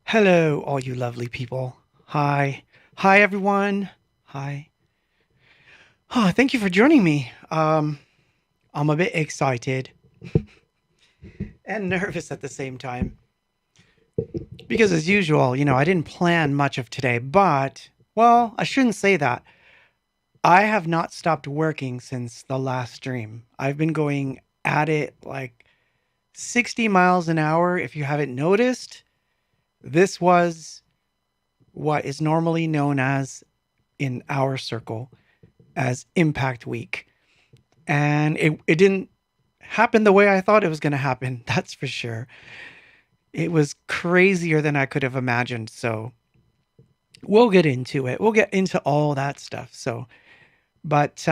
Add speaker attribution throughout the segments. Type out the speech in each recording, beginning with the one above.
Speaker 1: Hello, all you lovely people. Hi. Hi, everyone. Hi. Oh, thank you for joining me. I'm a bit excited and nervous at the same time because, as usual, I didn't plan much of today, but, well, I shouldn't say that. I have not stopped working since the last stream. I've been going at it like 60 miles an hour. If you haven't noticed, this was what is normally known as, in our circle, as Impact Week. And it didn't happen the way I thought it was going to happen. That's for sure. It was crazier than I could have imagined. So we'll get into it. We'll get into all that stuff. But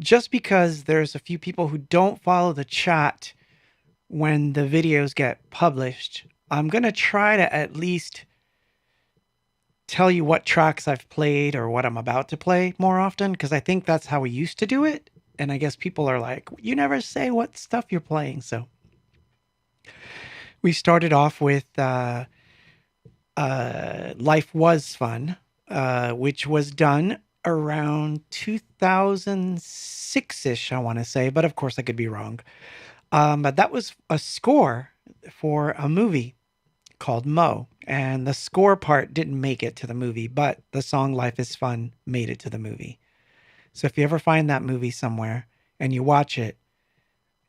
Speaker 1: just because there's a few people who don't follow the chat when the videos get published, I'm going to try to at least tell you what tracks I've played or what I'm about to play more often, because I think that's how we used to do it. And I guess people are like, you never say what stuff you're playing. So we started off with Life Was Fun, which was done around 2006-ish, I want to say. But of course, I could be wrong. But that was a score for a movie called Mo. And the score part didn't make it to the movie, but the song Life is Fun made it to the movie. So if you ever find that movie somewhere and you watch it,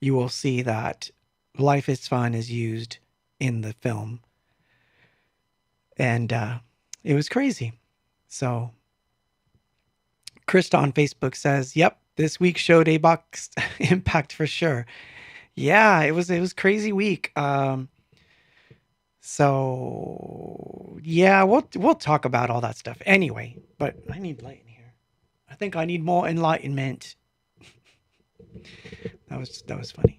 Speaker 1: you will see that Life is Fun is used in the film. And it was crazy. So Krista on Facebook says, yep, this week showed Abox impact for sure. Yeah, it was crazy week. So yeah, we'll talk about all that stuff anyway. But I need light in here. I think I need more enlightenment. That was funny.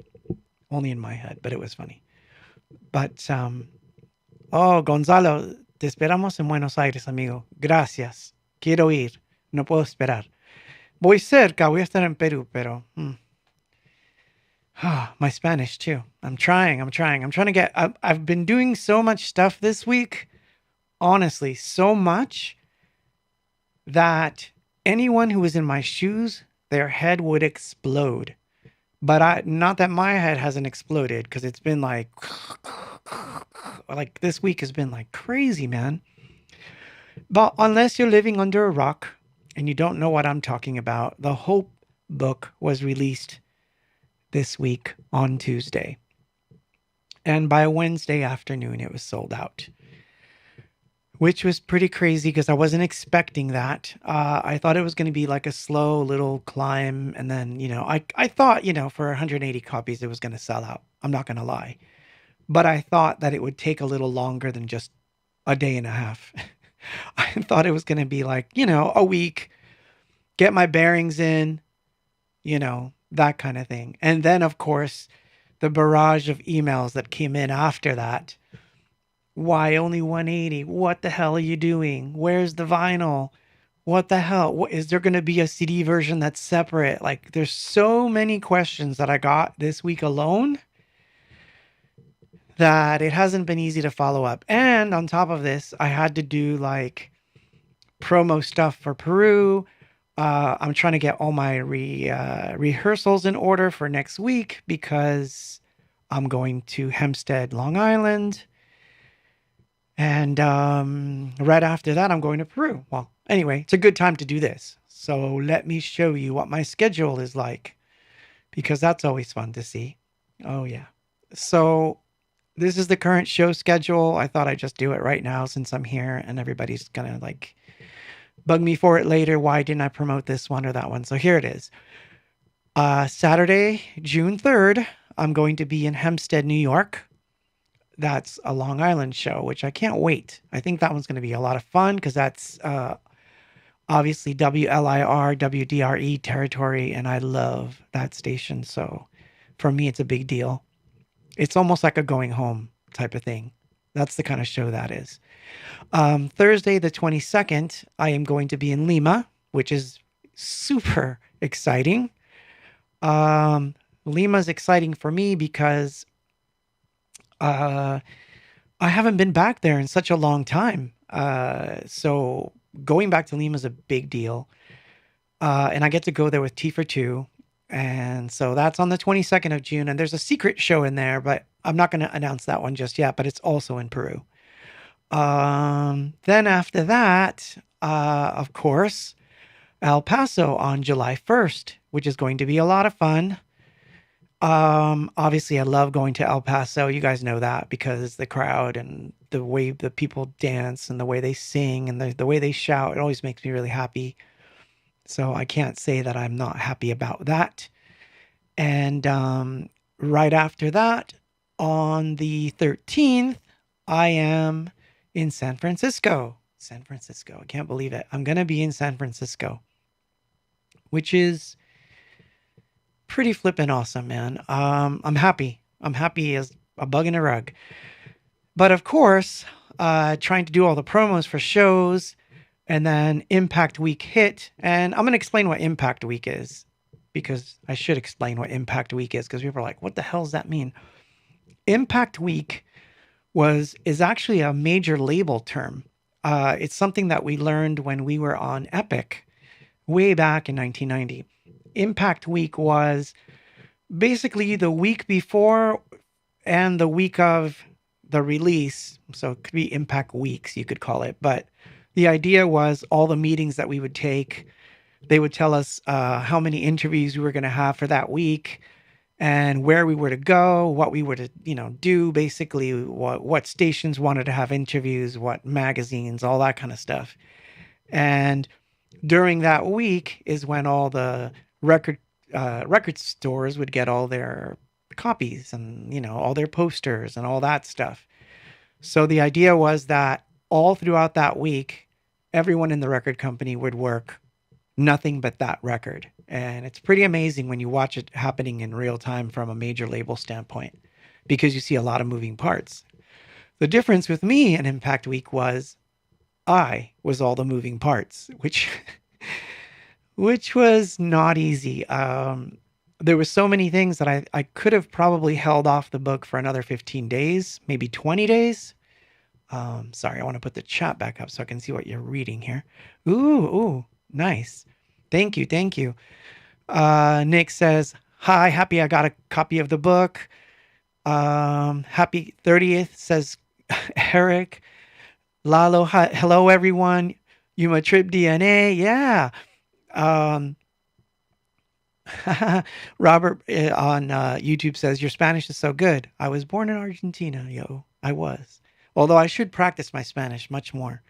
Speaker 1: Only in my head, but it was funny. But oh, Gonzalo, te esperamos en Buenos Aires, amigo. Gracias. Quiero ir. No puedo esperar. Voy cerca, voy a estar en Perú, pero my Spanish too. I'm trying. I'm trying to get. I've been doing so much stuff this week. Honestly, so much that anyone who was in my shoes, their head would explode. But not that my head hasn't exploded, because it's been like this week has been like crazy, man. But unless you're living under a rock and you don't know what I'm talking about, the Hope book was released this week on Tuesday. And by Wednesday afternoon, it was sold out, which was pretty crazy because I wasn't expecting that. I thought it was going to be like a slow little climb. And then, I thought, for 180 copies, it was going to sell out. I'm not going to lie. But I thought that it would take a little longer than just a day and a half. I thought it was going to be like, a week, get my bearings in, that kind of thing. And then, of course, the barrage of emails that came in after that. Why only 180? What the hell are you doing? Where's the vinyl? What the hell? Is there going to be a CD version that's separate? Like, there's so many questions that I got this week alone that it hasn't been easy to follow up. And on top of this, I had to do like promo stuff for Peru. I'm trying to get all my rehearsals in order for next week because I'm going to Hempstead, Long Island. And right after that, I'm going to Peru. Well, anyway, it's a good time to do this. So let me show you what my schedule is like, because that's always fun to see. Oh, yeah. So this is the current show schedule. I thought I'd just do it right now since I'm here and everybody's going to like bug me for it later. Why didn't I promote this one or that one? So here it is. Saturday, June 3rd, I'm going to be in Hempstead, New York. That's a Long Island show, which I can't wait. I think that one's going to be a lot of fun because that's obviously WLIR, WDRE territory, and I love that station. So for me, it's a big deal. It's almost like a going home type of thing. That's the kind of show that is. Thursday, the 22nd, I am going to be in Lima, which is super exciting. Lima's exciting for me because I haven't been back there in such a long time. So going back to Lima is a big deal. And I get to go there with T for Two. And so that's on the 22nd of June. And there's a secret show in there, but I'm not going to announce that one just yet, but it's also in Peru. Then after that, of course, El Paso on July 1st, which is going to be a lot of fun. Obviously I love going to El Paso. You guys know that because the crowd and the way the people dance and the way they sing and the way they shout, it always makes me really happy. So I can't say that I'm not happy about that. And right after that, on the 13th, I am in San Francisco. San Francisco. I can't believe it. I'm going to be in San Francisco, which is pretty flippin' awesome, man. I'm happy. I'm happy as a bug in a rug. But of course, trying to do all the promos for shows, and then Impact Week hit. And I'm going to explain what Impact Week is, because I should explain what Impact Week is, because people are like, what the hell does that mean? Impact Week is actually a major label term. It's something that we learned when we were on Epic way back in 1990. Impact Week was basically the week before and the week of the release. So it could be Impact Weeks, you could call it. But the idea was all the meetings that we would take, they would tell us how many interviews we were going to have for that week and where we were to go, what we were to, do, basically what stations wanted to have interviews, what magazines, all that kind of stuff. And during that week is when all the record stores would get all their copies and, all their posters and all that stuff. So the idea was that all throughout that week, everyone in the record company would work nothing but that record. And it's pretty amazing when you watch it happening in real time from a major label standpoint, because you see a lot of moving parts. The difference with me and Impact Week was I was all the moving parts, which was not easy. There were so many things that I could have probably held off the book for another 15 days, maybe 20 days. Sorry, I want to put the chat back up so I can see what you're reading here. Ooh, nice. Thank you. Nick says, hi, happy I got a copy of the book. Happy 30th, says Eric. Lalo, hi, hello everyone. Yuma Trip DNA, yeah. Robert on YouTube says, your Spanish is so good. I was born in Argentina, yo. I was. Although I should practice my Spanish much more.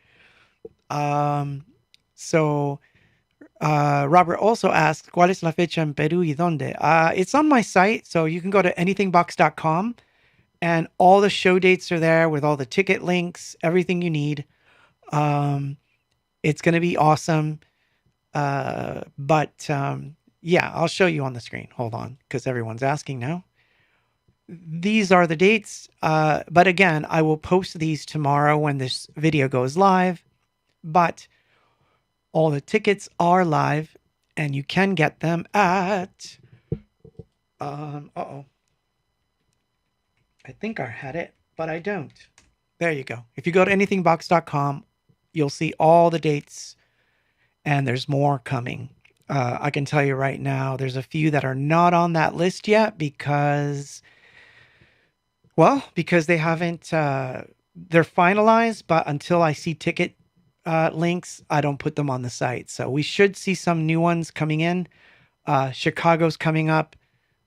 Speaker 1: Robert also asks, ¿Cuál es la fecha en Perú y dónde? It's on my site, so you can go to anythingbox.com, and all the show dates are there with all the ticket links, everything you need. It's going to be awesome. Yeah, I'll show you on the screen. Hold on, because everyone's asking now. These are the dates. But again, I will post these tomorrow when this video goes live. But all the tickets are live, and you can get them at... I think I had it, but I don't. There you go. If you go to anythingbox.com, you'll see all the dates, and there's more coming. I can tell you right now, there's a few that are not on that list yet because they haven't, they're finalized, but until I see ticket links, I don't put them on the site. So we should see some new ones coming in. Chicago's coming up.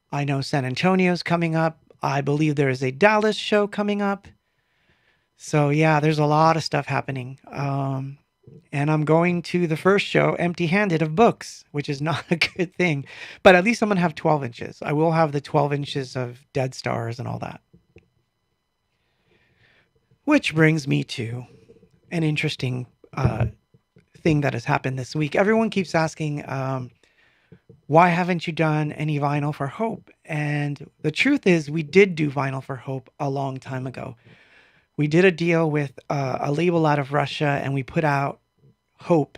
Speaker 1: I know San Antonio's coming up. I believe there is a Dallas show coming up. So yeah, there's a lot of stuff happening. And I'm going to the first show empty-handed of books, which is not a good thing. But at least I'm going to have 12 inches. I will have the 12 inches of Dead Stars and all that. Which brings me to an interesting thing that has happened this week. Everyone keeps asking, why haven't you done any vinyl for Hope? And the truth is, we did do vinyl for Hope a long time ago. We did a deal with a label out of Russia, and we put out Hope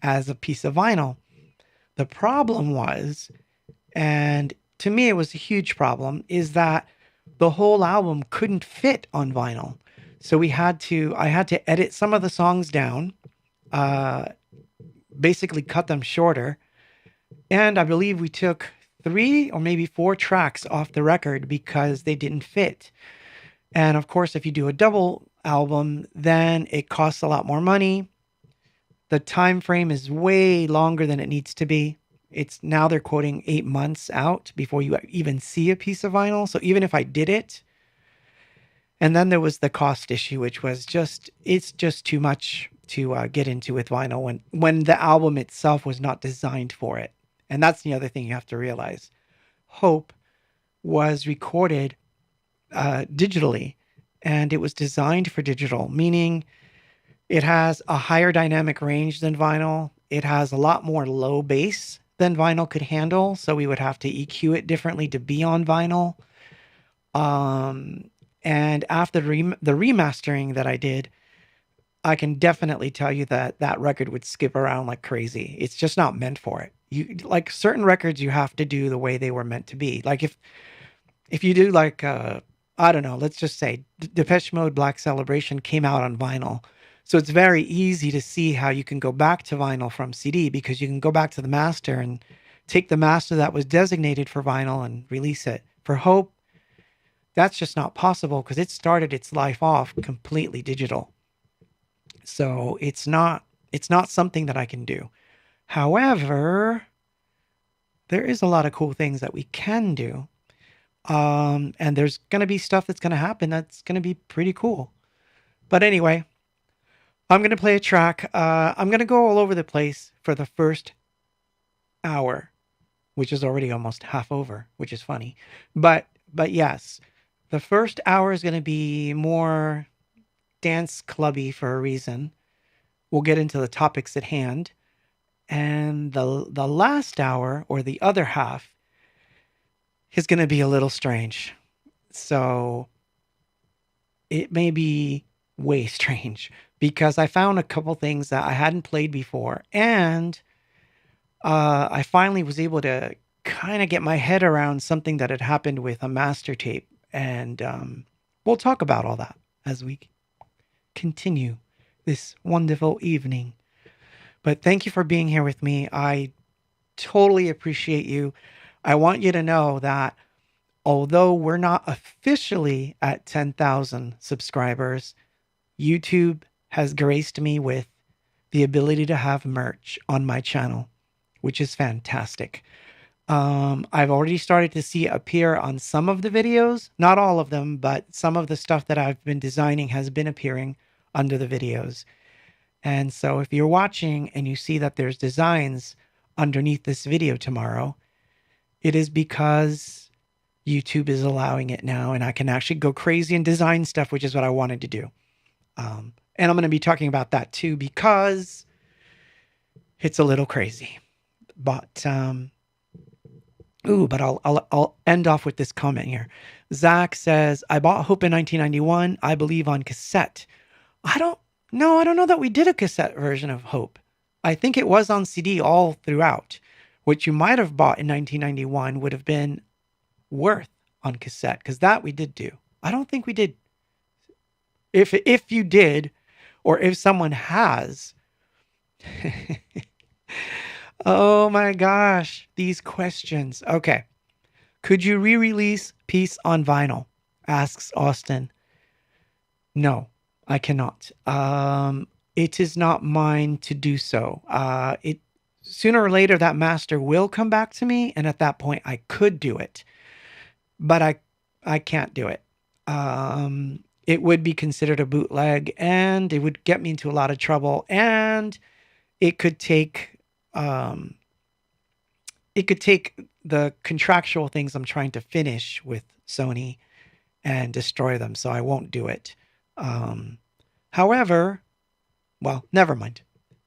Speaker 1: as a piece of vinyl. The problem was, and to me it was a huge problem, is that the whole album couldn't fit on vinyl. So I had to edit some of the songs down, uh, basically cut them shorter. And I believe we took 3 or maybe 4 tracks off the record because they didn't fit. And of course, if you do a double album, then it costs a lot more money. The time frame is way longer than it needs to be. It's now they're quoting 8 months out before you even see a piece of vinyl. So even if I did it, and then there was the cost issue, which was it's just too much to get into with vinyl when the album itself was not designed for it. And that's the other thing you have to realize. Hope was recorded digitally, and it was designed for digital, meaning it has a higher dynamic range than vinyl. It has a lot more low bass than vinyl could handle, so we would have to EQ it differently to be on vinyl. And after the remastering that I did, I can definitely tell you that that record would skip around like crazy. It's just not meant for it. You like certain records, you have to do the way they were meant to be. Like if you do like I don't know, let's just say Depeche Mode Black Celebration came out on vinyl. So it's very easy to see how you can go back to vinyl from CD because you can go back to the master and take the master that was designated for vinyl and release it. For Hope, that's just not possible because it started its life off completely digital. So it's not something that I can do. However, there is a lot of cool things that we can do. And there's going to be stuff that's going to happen that's going to be pretty cool. But anyway, I'm going to play a track. I'm going to go all over the place for the first hour, which is already almost half over, which is funny. But yes, the first hour is going to be more dance clubby for a reason. We'll get into the topics at hand. And the last hour, or the other half, is going to be a little strange. So it may be way strange because I found a couple things that I hadn't played before. And I finally was able to kind of get my head around something that had happened with a master tape. And we'll talk about all that as we continue this wonderful evening. But thank you for being here with me. I totally appreciate you. I want you to know that although we're not officially at 10,000 subscribers, YouTube has graced me with the ability to have merch on my channel, which is fantastic. I've already started to see it appear on some of the videos, not all of them, but some of the stuff that I've been designing has been appearing under the videos. And so if you're watching and you see that there's designs underneath this video tomorrow, it is because YouTube is allowing it now, and I can actually go crazy and design stuff, which is what I wanted to do. And I'm going to be talking about that too, because it's a little crazy. But I'll end off with this comment here. Zach says, I bought Hope in 1991, I believe on cassette. I don't know that we did a cassette version of Hope. I think it was on CD all throughout. What you might have bought in 1991 would have been Worth on cassette, because that we did do. I don't think we did. If you did, or if someone has. Oh my gosh, these questions. Okay. Could you re-release Peace on vinyl? Asks Austin. No, I cannot. It is not mine to do so. Sooner or later, that master will come back to me, and at that point, I could do it. But I can't do it. It would be considered a bootleg, and it would get me into a lot of trouble, and it could take the contractual things I'm trying to finish with Sony and destroy them, so I won't do it. However, well, never mind.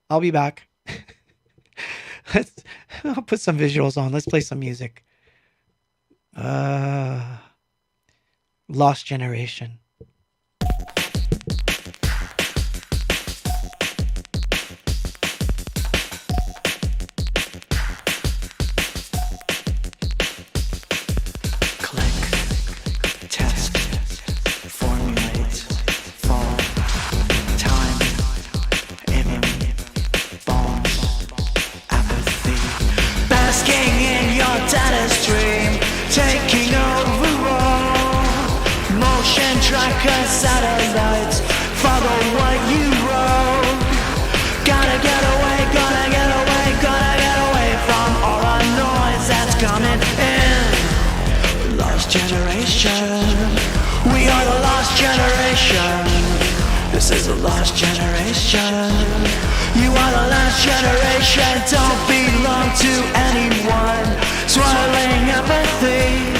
Speaker 1: I'll be back. I'll put some visuals on. Let's play some music. Lost Generation.
Speaker 2: Click, test, formulate, fall generation. We are the lost generation. This is the lost generation. You are the last generation. Don't belong to anyone. Swallowing empathy.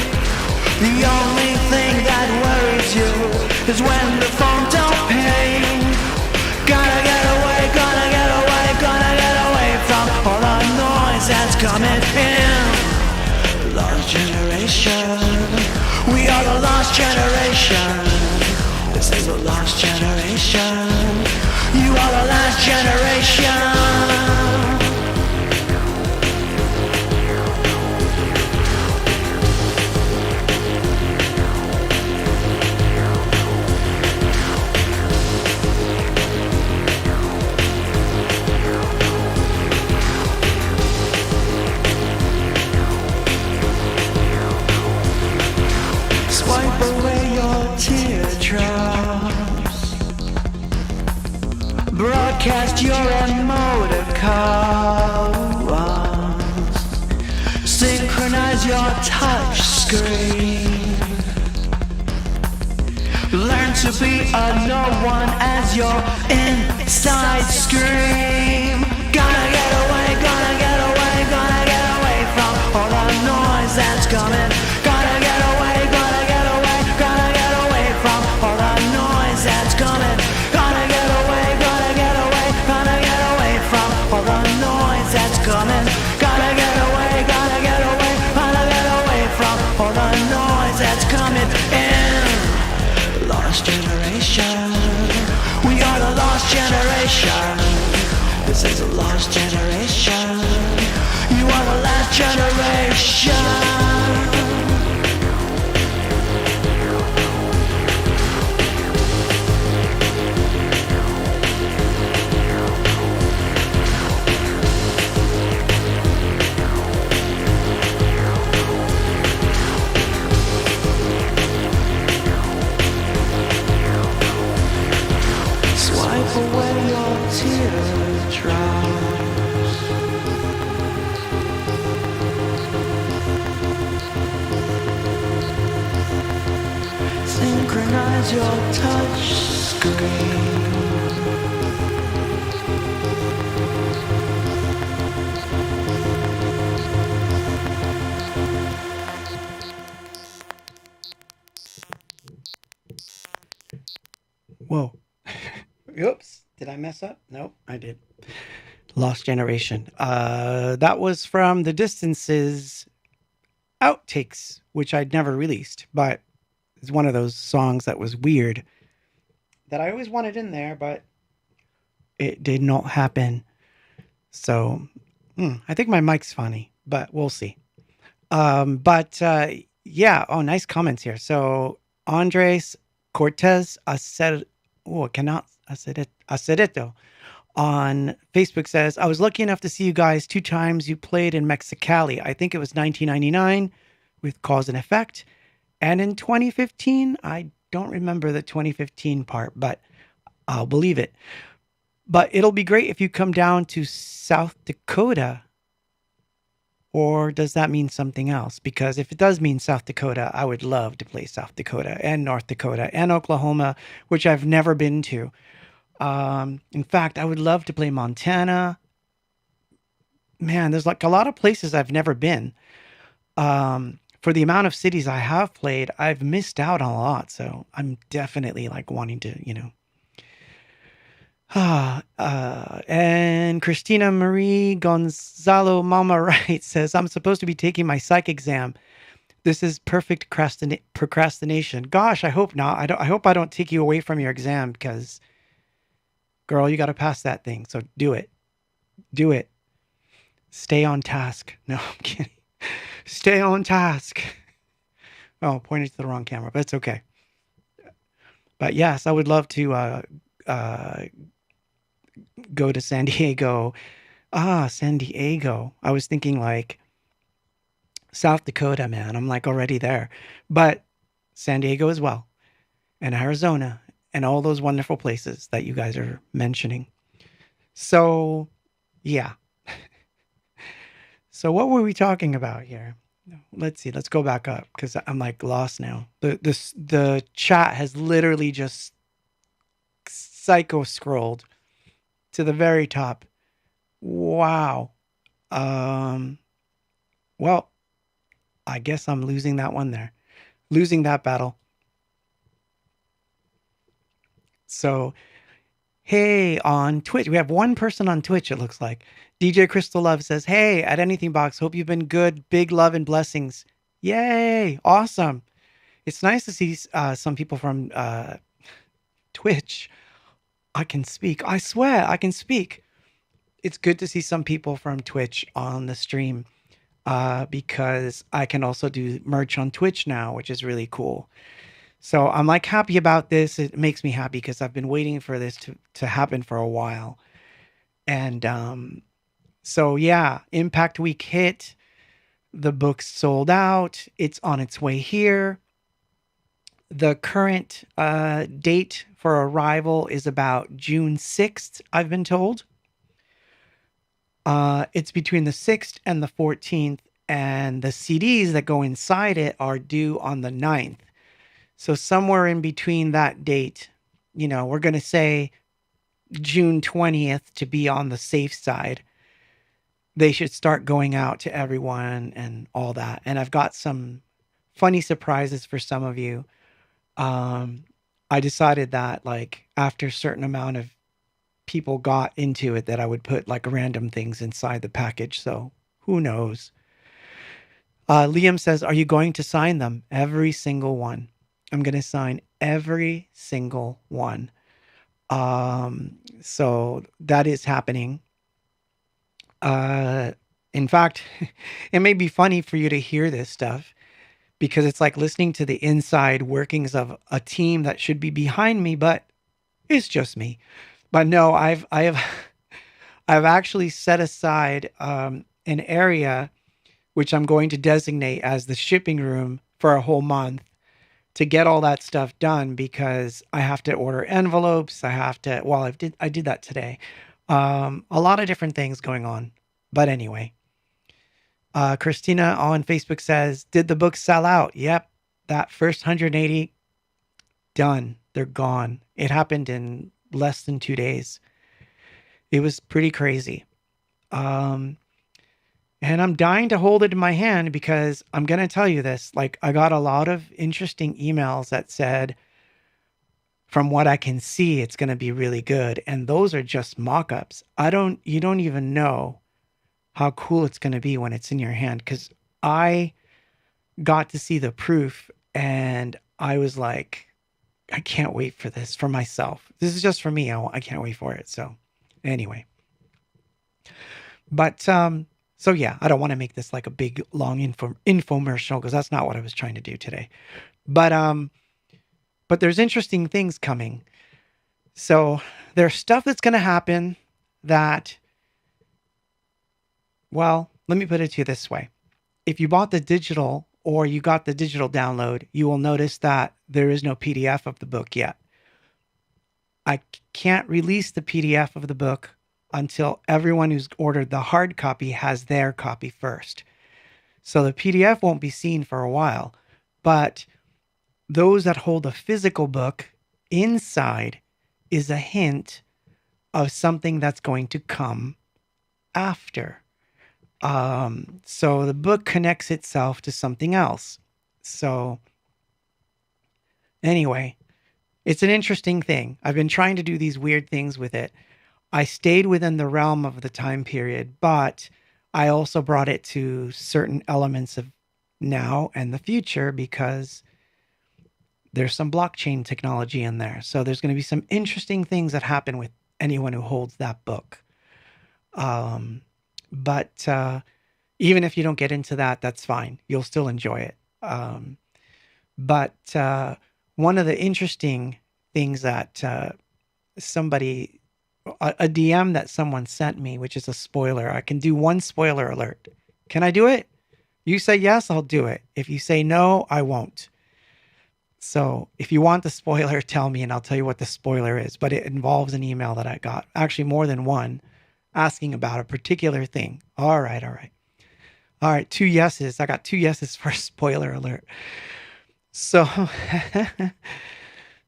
Speaker 2: The only thing that worries you is when the phone don't pay. Gotta get away, gotta get away, gotta get away from all the noise that's coming in. Lost generation. We are the lost generation. This is the lost generation. You are the last generation. Wipe away your teardrops. Broadcast your emoticons. Synchronize your touch screen. Learn to be a no one as your inside scream. Gotta get away, gotta get away, gotta get away from all the noise that's coming. Gotta get away, gotta get away, gotta get away from all the noise that's coming. Gotta get away, gotta get away, gotta get away from all the noise that's coming. Gotta get away, gotta get away, gotta get away from all the noise that's coming in. Lost generation. We are the lost generation. This is the lost generation. You are the last generation. Swipe away your teardrops. Synchronize your touch screen.
Speaker 1: Whoa. Oops. Did I mess up? Nope, I did. Lost Generation. That was from The Distance's Outtakes, which I'd never released, but it's one of those songs that was weird that I always wanted in there, but it did not happen. So I think my mic's funny, but we'll see. Yeah. Oh, nice comments here. So Andres Cortez Acereto on Facebook says, I was lucky enough to see you guys 2 times. You played in Mexicali. I think it was 1999 with Cause and Effect. And in 2015, I don't remember the 2015 part, but I'll believe it. But it'll be great if you come down to South Dakota. Or does that mean something else? Because if it does mean South Dakota, I would love to play South Dakota and North Dakota and Oklahoma, which I've never been to. In fact, I would love to play Montana. Man, there's like a lot of places I've never been. For the amount of cities I have played, I've missed out on a lot. So I'm definitely like wanting to, and Christina Marie Gonzalo Mama Wright says, I'm supposed to be taking my psych exam. This is perfect procrastination. Gosh, I hope not. I hope I don't take you away from your exam because, girl, you got to pass that thing. So do it. Do it. Stay on task. No, I'm kidding. Stay on task. Oh, pointed to the wrong camera, but it's okay. But yes, I would love to go to San Diego. San Diego. I was thinking like South Dakota, man. I'm like already there. But San Diego as well. And Arizona. And all those wonderful places that you guys are mentioning. So, yeah. So what were we talking about here? let's see. Let's go back up because I'm like lost now. The chat has literally just psycho scrolled to the very top. Wow. Um. Well, I guess I'm losing that one there. Losing that battle. So hey, on Twitch, we have one person on Twitch. It looks like DJ Crystal Love says, "Hey, at Anything Box, hope you've been good. Big love and blessings. Yay, awesome! It's nice to see some people from Twitch. I can speak. I swear, I can speak. It's good to see some people from Twitch on the stream because I can also do merch on Twitch now, which is really cool. So I'm like happy about this. It makes me happy because I've been waiting for this to happen for a while. And so yeah, Impact Week hit. The book's sold out. It's on its way here. The current date for arrival is about June 6th, I've been told. It's between the 6th and the 14th, and the CDs that go inside it are due on the 9th. So somewhere in between that date, we're going to say June 20th to be on the safe side. They should start going out to everyone and all that. And I've got some funny surprises for some of you. I decided that like after a certain amount of people got into it that I would put like random things inside the package. So who knows? Liam says, are you going to sign them? Every single one. I'm going to sign every single one. So that is happening. In fact, it may be funny for you to hear this stuff because it's like listening to the inside workings of a team that should be behind me, but it's just me. But no, I have I've actually set aside an area which I'm going to designate as the shipping room for a whole month to get all that stuff done because I have to order envelopes. I did that today. A lot of different things going on. But anyway, Christina on Facebook says, did the book sell out? Yep. That first 180 done. They're gone. It happened in less than 2 days. It was pretty crazy. And I'm dying to hold it in my hand because I'm going to tell you this. Like, I got a lot of interesting emails that said, from what I can see, it's going to be really good. And those are just mock-ups. You don't even know how cool it's going to be when it's in your hand. Because I got to see the proof and I was like, I can't wait for this for myself. This is just for me. I can't wait for it. So anyway, but, so yeah, I don't want to make this like a big long infomercial because that's not what I was trying to do today. But there's interesting things coming. So there's stuff that's going to happen that, well, let me put it to you this way. If you bought the digital or you got the digital download, you will notice that there is no PDF of the book yet. I can't release the PDF of the book until everyone who's ordered the hard copy has their copy first. So the PDF won't be seen for a while, but those that hold a physical book inside is a hint of something that's going to come after. So the book connects itself to something else. So anyway, it's an interesting thing. I've been trying to do these weird things with it. I stayed within the realm of the time period, but I also brought it to certain elements of now and the future because there's some blockchain technology in there. So there's going to be some interesting things that happen with anyone who holds that book. But even if you don't get into that, that's fine. You'll still enjoy it. But one of the interesting things that a DM that someone sent me, which is a spoiler. I can do one spoiler alert. Can I do it? You say yes, I'll do it. If you say no, I won't. So if you want the spoiler, tell me and I'll tell you what the spoiler is. But it involves an email that I got, actually more than one, asking about a particular thing. All right. All right, two yeses. I got two yeses for spoiler alert. So,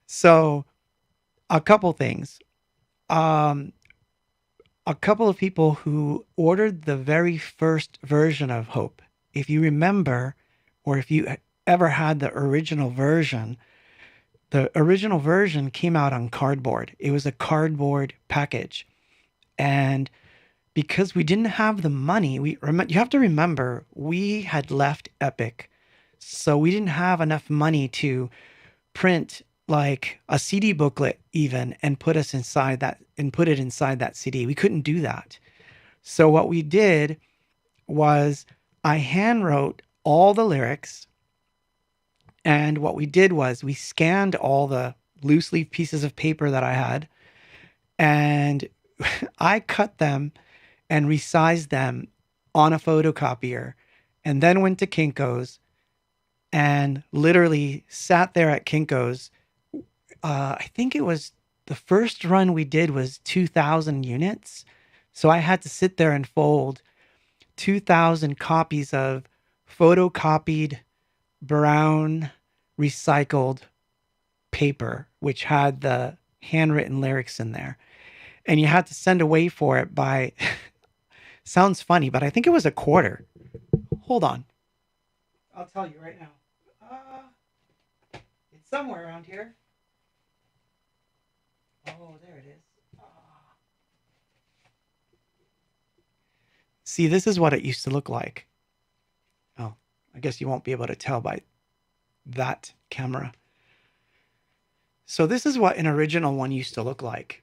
Speaker 1: so a couple things. Um, a couple of people who ordered the very first version of Hope. If you remember, or if you ever had the original version came out on cardboard. It was a cardboard package. And because we didn't have the money, you have to remember we had left Epic. So we didn't have enough money to print like a CD booklet even and put it inside that CD. We couldn't do that. So what we did was I hand wrote all the lyrics, and what we did was we scanned all the loose leaf pieces of paper that I had, and I cut them and resized them on a photocopier, and then went to Kinko's and literally sat there at Kinko's. I think it was the first run we did was 2,000 units. So I had to sit there and fold 2,000 copies of photocopied brown recycled paper, which had the handwritten lyrics in there. And you had to send away for it by, sounds funny, but I think it was a quarter. Hold on. I'll tell you right now. It's somewhere around here. Oh, there it is. See, this is what it used to look like. Oh, I guess you won't be able to tell by that camera. So this is what an original one used to look like.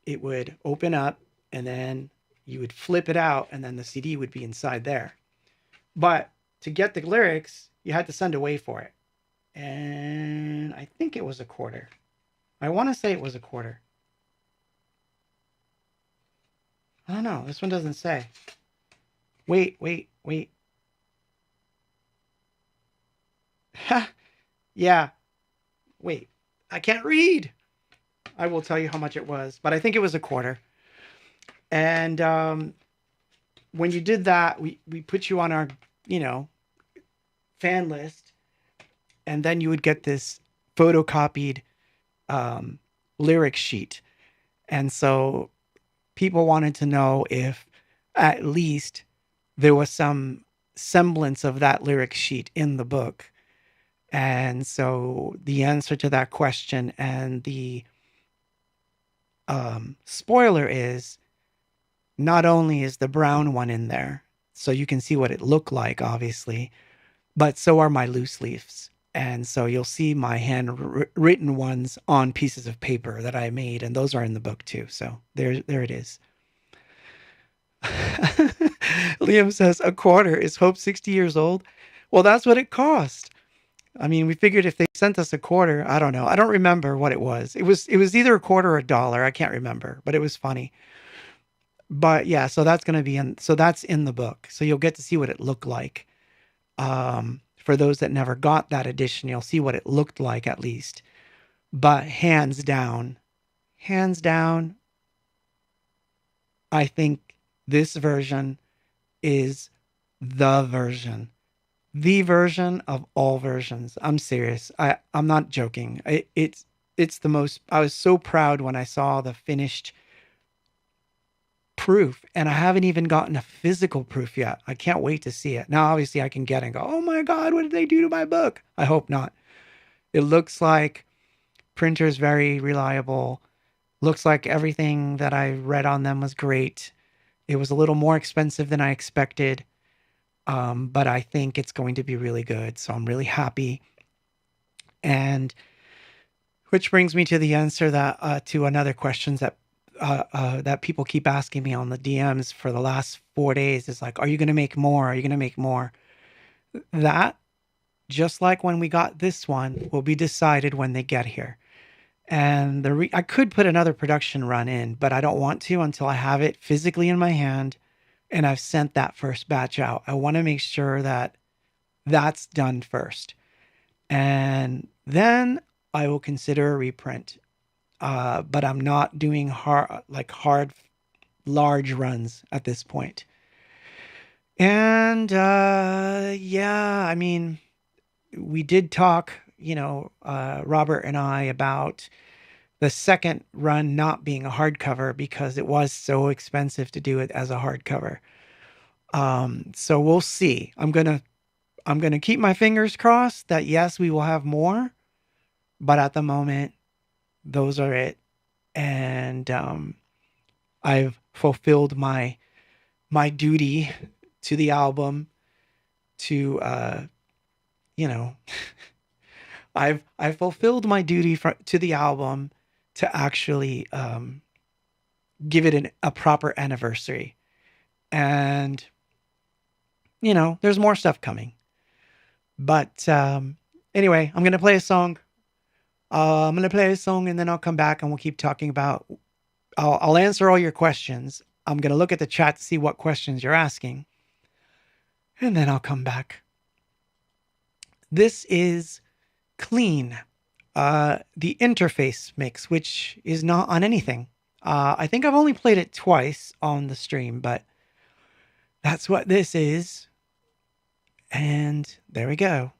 Speaker 1: It would open up and then you would flip it out and then the CD would be inside there. But to get the lyrics, you had to send away for it. And I think it was a quarter. I want to say it was a quarter. I don't know. This one doesn't say. Wait. Ha! Yeah. Wait. I can't read. I will tell you how much it was, but I think it was a quarter. And when you did that, we put you on our, you know, fan list, and then you would get this photocopied lyric sheet. And so people wanted to know if at least there was some semblance of that lyric sheet in the book. And so the answer to that question and the spoiler is not only is the brown one in there, so you can see what it looked like, obviously, but so are my loose leaves. And so you'll see my handwritten ones on pieces of paper that I made, and those are in the book too. So there it is. Liam says a quarter is Hope 60 years old. Well, that's what it cost. I mean, we figured if they sent us a quarter, I don't know. I don't remember what it was. It was either a quarter or a dollar. I can't remember, but it was funny. But yeah, so that's going to be so that's in the book. So you'll get to see what it looked like. For those that never got that edition, you'll see what it looked like at least. But hands down, I think this version is the version. The version of all versions. I'm serious. I'm not joking. It's the most. I was so proud when I saw the finished proof, and I haven't even gotten a physical proof yet. I can't wait to see it. Now, obviously, I can get it and go, oh my God, what did they do to my book? I hope not. It looks like printer's very reliable. Looks like everything that I read on them was great. It was a little more expensive than I expected. But I think it's going to be really good. So I'm really happy. And which brings me to the answer that to another question that people keep asking me on the DMs for the last 4 days is like, are you going to make more? Are you going to make more? That, just like when we got this one, will be decided when they get here. And I could put another production run in, but I don't want to until I have it physically in my hand and I've sent that first batch out. I want to make sure that that's done first. And then I will consider a reprint. But I'm not doing hard, large runs at this point. And yeah, I mean, we did talk, Robert and I, about the second run not being a hardcover because it was so expensive to do it as a hardcover. So we'll see. I'm gonna keep my fingers crossed that yes, we will have more, but at the moment, those are it. And I've fulfilled my duty to the album to you know I've fulfilled my duty to the album to actually give it a proper anniversary. And there's more stuff coming. But anyway, I'm gonna play a song. I'm gonna play a song, and then I'll come back and we'll keep talking about. I'll answer all your questions. I'm gonna look at the chat to see what questions you're asking, and then I'll come back. This is Clean, the interface mix, which is not on anything. I think I've only played it twice on the stream, but that's what this is. And there we go.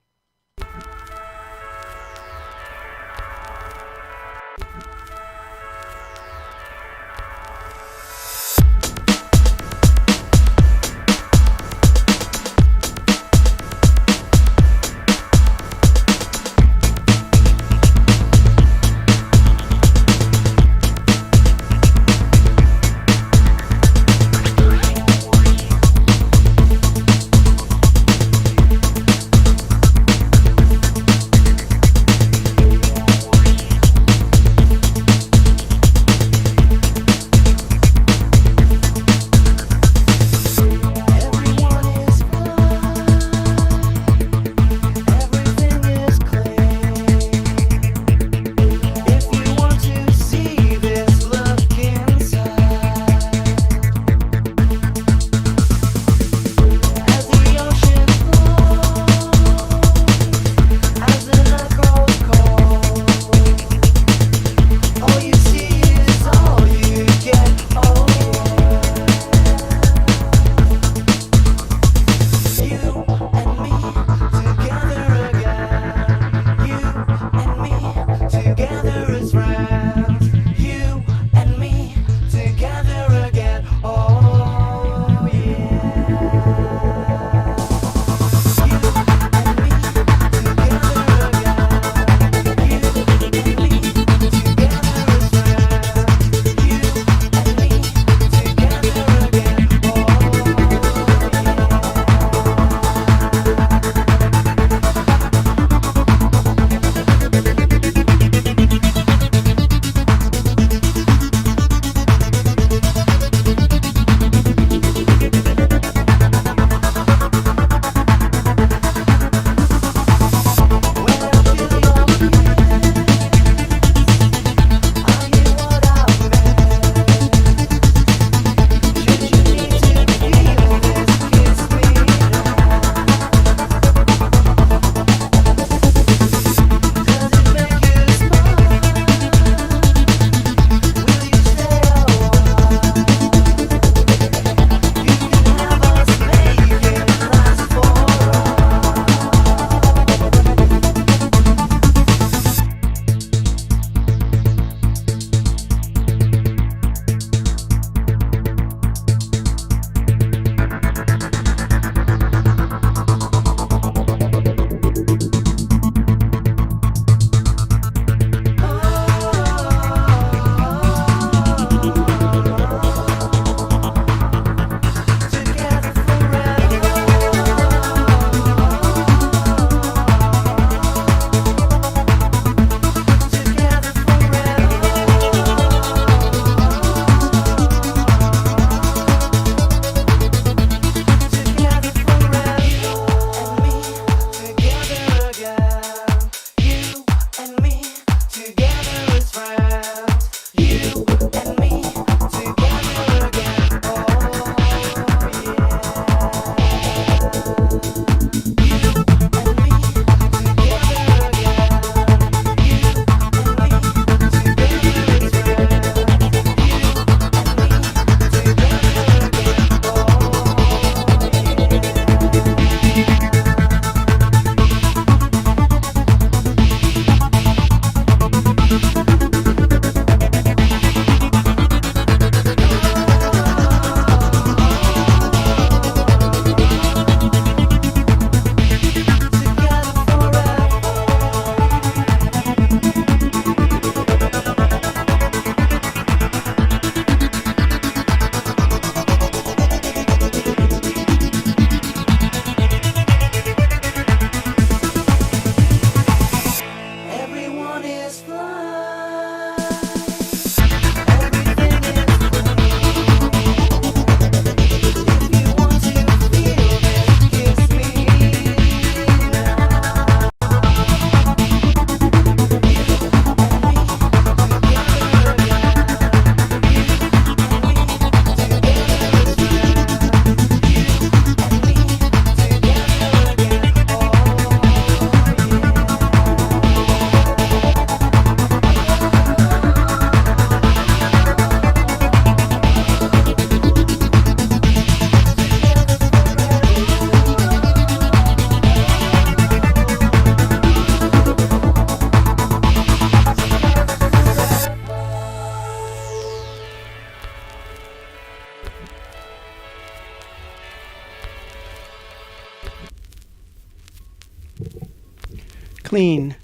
Speaker 1: clean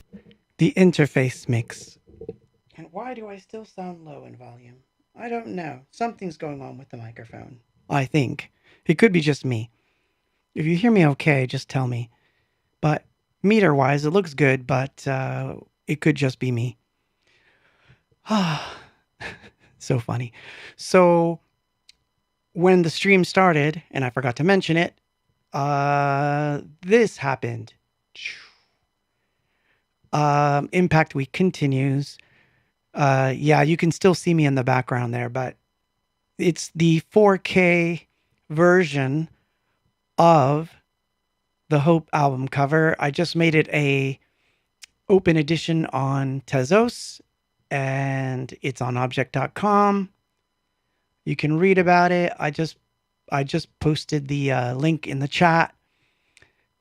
Speaker 1: the interface mix. And why do I still sound low in volume? I don't know. Something's going on with the microphone. I think. It could be just me. If you hear me okay, just tell me. But meter wise, it looks good, but it could just be me. Ah, so funny. So when the stream started, and I forgot to mention it, this happened. Impact Week continues. Yeah, you can still see me in the background there, but it's the 4K version of the Hope album cover. I just made it a open edition on Tezos, and it's on object.com. You can read about it. I just posted the link in the chat,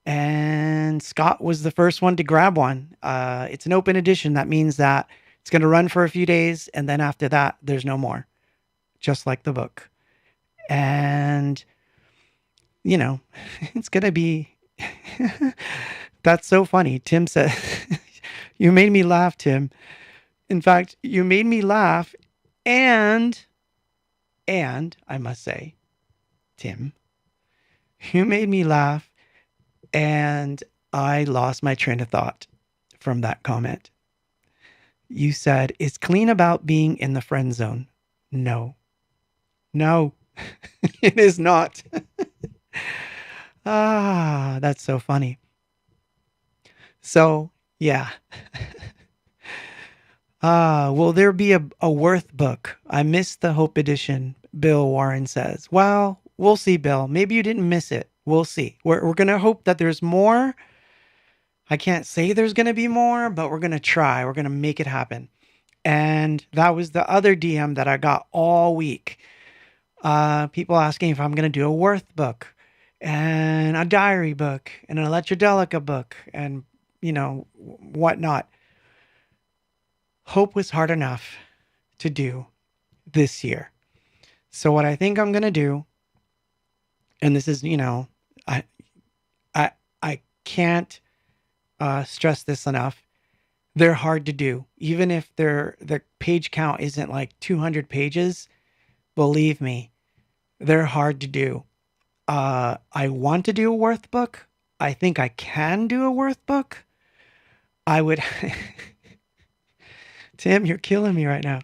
Speaker 1: and Scott was the first one to grab one. It's an open edition. That means that it's going to run for a few days, and then after that, there's no more, just like the book. And, you know, it's going to be... That's so funny. Tim said, you made me laugh, Tim. In fact, you made me laugh, and I must say, Tim, you made me laugh, and I lost my train of thought from that comment. You said, is clean about being in the friend zone? No. No, it is not. Ah, that's so funny. So, yeah. Will there be a Worth book? I missed the Hope edition, Bill Warren says. Well, we'll see, Bill. Maybe you didn't miss it. We'll see. We're going to hope that there's more. I can't say there's going to be more, but we're going to try. We're going to make it happen. And that was the other DM that I got all week. People asking if I'm going to do a Worth book and a diary book and an Electrodelica book and, you know, whatnot. Hope was hard enough to do this year. So what I think I'm going to do, and this is, you know, I can't stress this enough. They're hard to do. Even if the page count isn't like 200 pages, believe me, they're hard to do. I want to do a Worth book. I think I can do a Worth book. I would... Tim, you're killing me right now.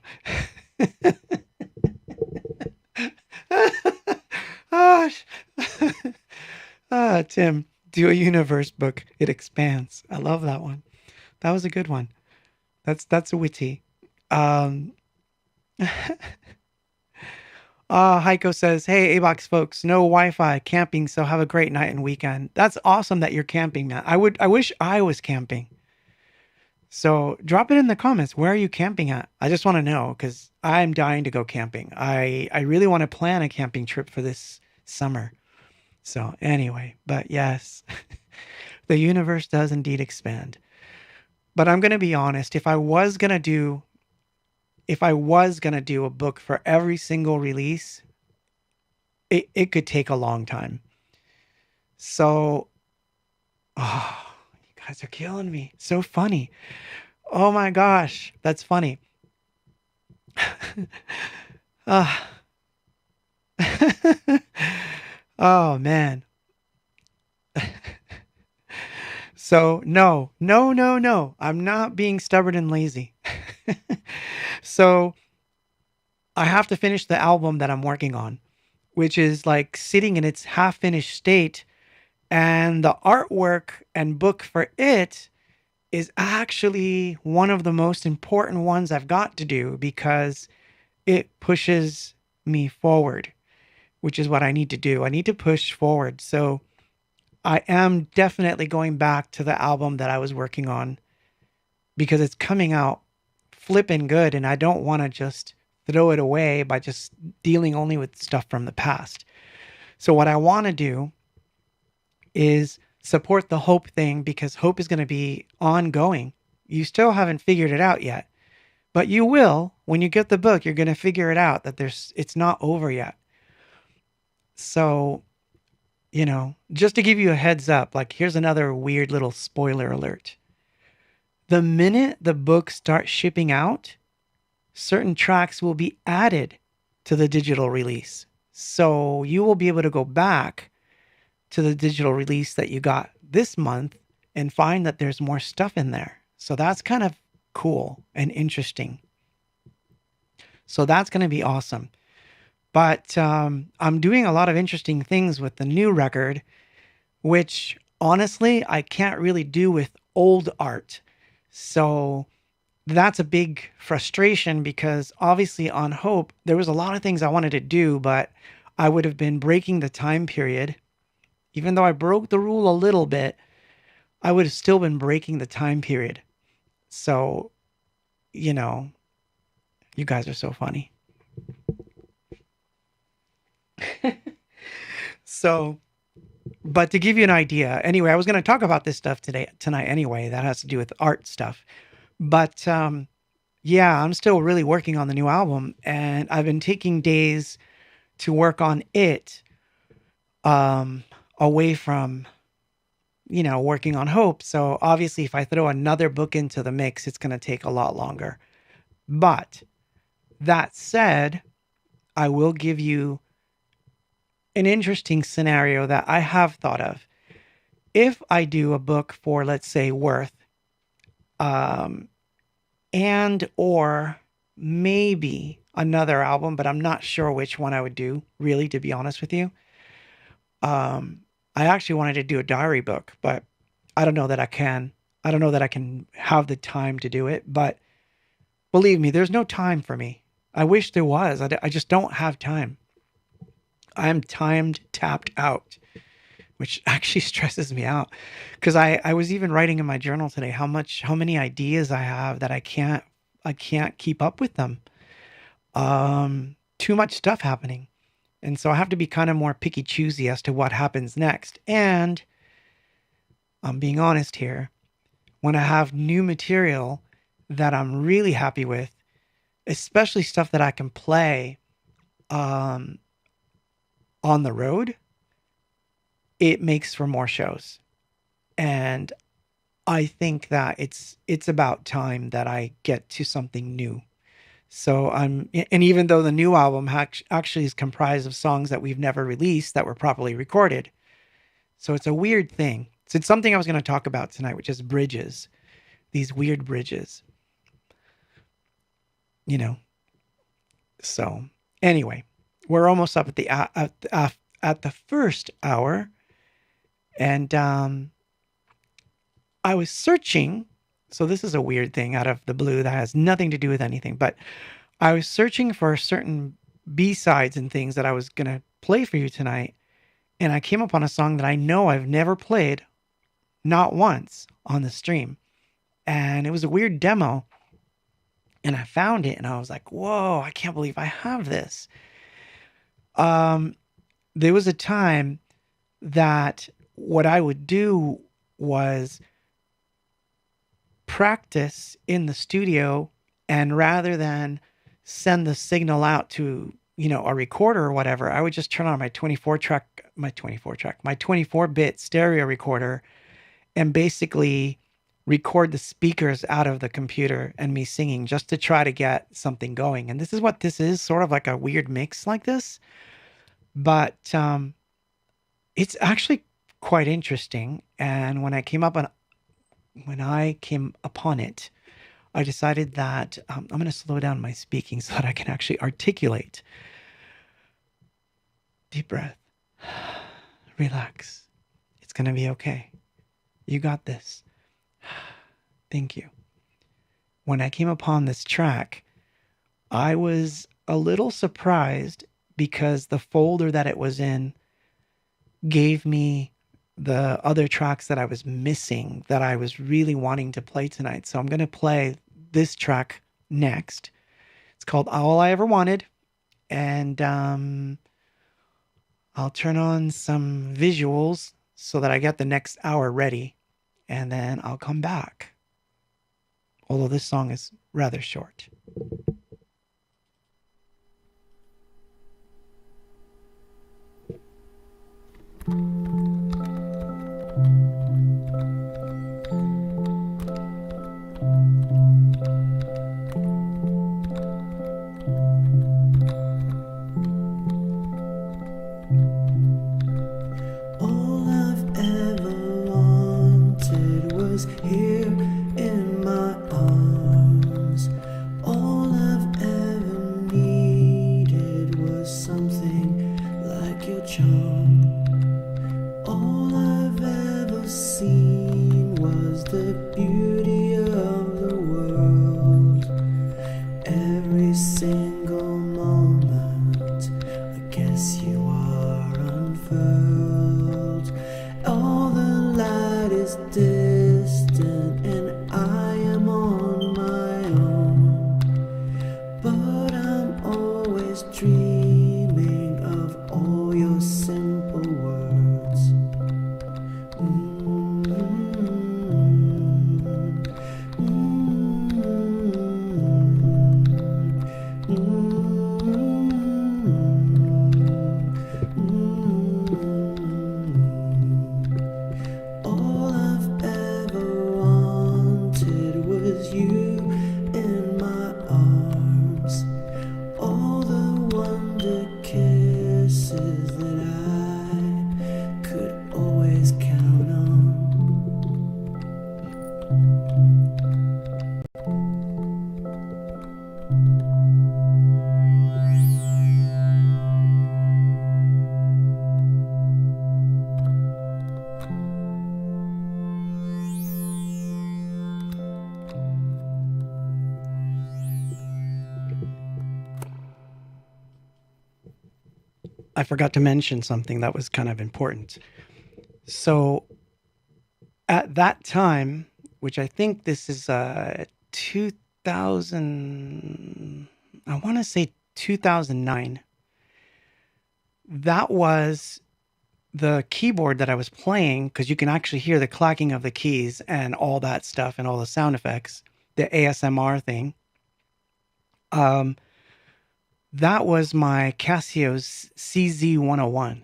Speaker 1: Tim, do a universe book. It expands. I love that one. That was a good one. That's a witty. Heiko says, hey, Abox folks, no Wi-Fi, camping, so have a great night and weekend. That's awesome that you're camping, man. I wish I was camping. So drop it in the comments. Where are you camping at? I just want to know because I'm dying to go camping. I really want to plan a camping trip for this summer. So anyway, but yes, the universe does indeed expand. But I'm going to be honest. If I was going to do a book for every single release, it could take a long time. So, you guys are killing me. So funny. Oh my gosh, that's funny. Oh man. So no. I'm not being stubborn and lazy. So I have to finish the album that I'm working on, which is like sitting in its half finished state. And the artwork and book for it is actually one of the most important ones I've got to do because it pushes me forward, which is what I need to do. I need to push forward. So I am definitely going back to the album that I was working on because it's coming out flipping good. And I don't want to just throw it away by just dealing only with stuff from the past. So what I want to do is support the Hope thing because Hope is going to be ongoing. You still haven't figured it out yet, but you will. When you get the book, you're going to figure it out that it's not over yet. So, you know, just to give you a heads up, like here's another weird little spoiler alert. the minute the book starts shipping out, certain tracks will be added to the digital release. So you will be able to go back to the digital release that you got this month and find that there's more stuff in there. So that's kind of cool and interesting. So that's going to be awesome. But I'm doing a lot of interesting things with the new record, which honestly, I can't really do with old art. So that's a big frustration because obviously on Hope, there was a lot of things I wanted to do, but I would have been breaking the time period. Even though I broke the rule a little bit, I would have still been breaking the time period. So, you know, you guys are so funny. So, but to give you an idea, anyway, I was going to talk about this stuff tonight anyway. That has to do with art stuff. But yeah, I'm still really working on the new album, and I've been taking days to work on it away from, working on Hope. So obviously, if I throw another book into the mix, it's going to take a lot longer. But that said, I will give you an interesting scenario that I have thought of. If I do a book for, let's say, Worth, and or maybe another album, but I'm not sure which one I would do, really, to be honest with you. I actually wanted to do a diary book, but I don't know that I can. I don't know that I can have the time to do it, but believe me, there's no time for me. I wish there was. I just don't have time. I'm tapped out, which actually stresses me out because I was even writing in my journal today how many ideas I have that I can't keep up with them. Too much stuff happening. And so I have to be kind of more picky choosy as to what happens next. And I'm being honest here. When I have new material that I'm really happy with, especially stuff that I can play on the road, it makes for more shows. And I think that it's about time that I get to something new. So and even though the new album actually is comprised of songs that we've never released that were properly recorded. So it's a weird thing. So it's something I was going to talk about tonight, which is bridges, these weird bridges, So anyway, we're almost up at the first hour. And I was searching. So this is a weird thing out of the blue that has nothing to do with anything, but I was searching for certain B-sides and things that I was going to play for you tonight. And I came upon a song that I know I've never played, not once, on the stream. And it was a weird demo. And I found it and I was like, whoa, I can't believe I have this. There was a time that what I would do was practice in the studio, and rather than send the signal out to, a recorder or whatever, I would just turn on my 24-bit stereo recorder and basically record the speakers out of the computer and me singing just to try to get something going. And this is what this is, sort of like a weird mix like this. But it's actually quite interesting. And when I came upon it, I decided that I'm going to slow down my speaking so that I can actually articulate. Deep breath. Relax. It's going to be okay. You got this. Thank you. When I came upon this track, I was a little surprised because the folder that it was in gave me the other tracks that I was missing that I was really wanting to play tonight. So I'm going to play this track next. It's called All I Ever Wanted. And I'll turn on some visuals so that I get the next hour ready. And then I'll come back. Although this song is rather short.
Speaker 2: your charm. All I've ever seen was the beauty of the world. Every single moment, I guess you are unfurled. All the light is distant and I am on my own. But I'm always dreaming of all your simple words. All I've ever wanted was you in my arms. All the wonder kisses that I could always count on.
Speaker 1: I forgot to mention something that was kind of important. So at that time, which I think this is 2000, I want to say 2009, that was the keyboard that I was playing, because you can actually hear the clacking of the keys and all that stuff and all the sound effects, the ASMR thing. That was my Casio's CZ101.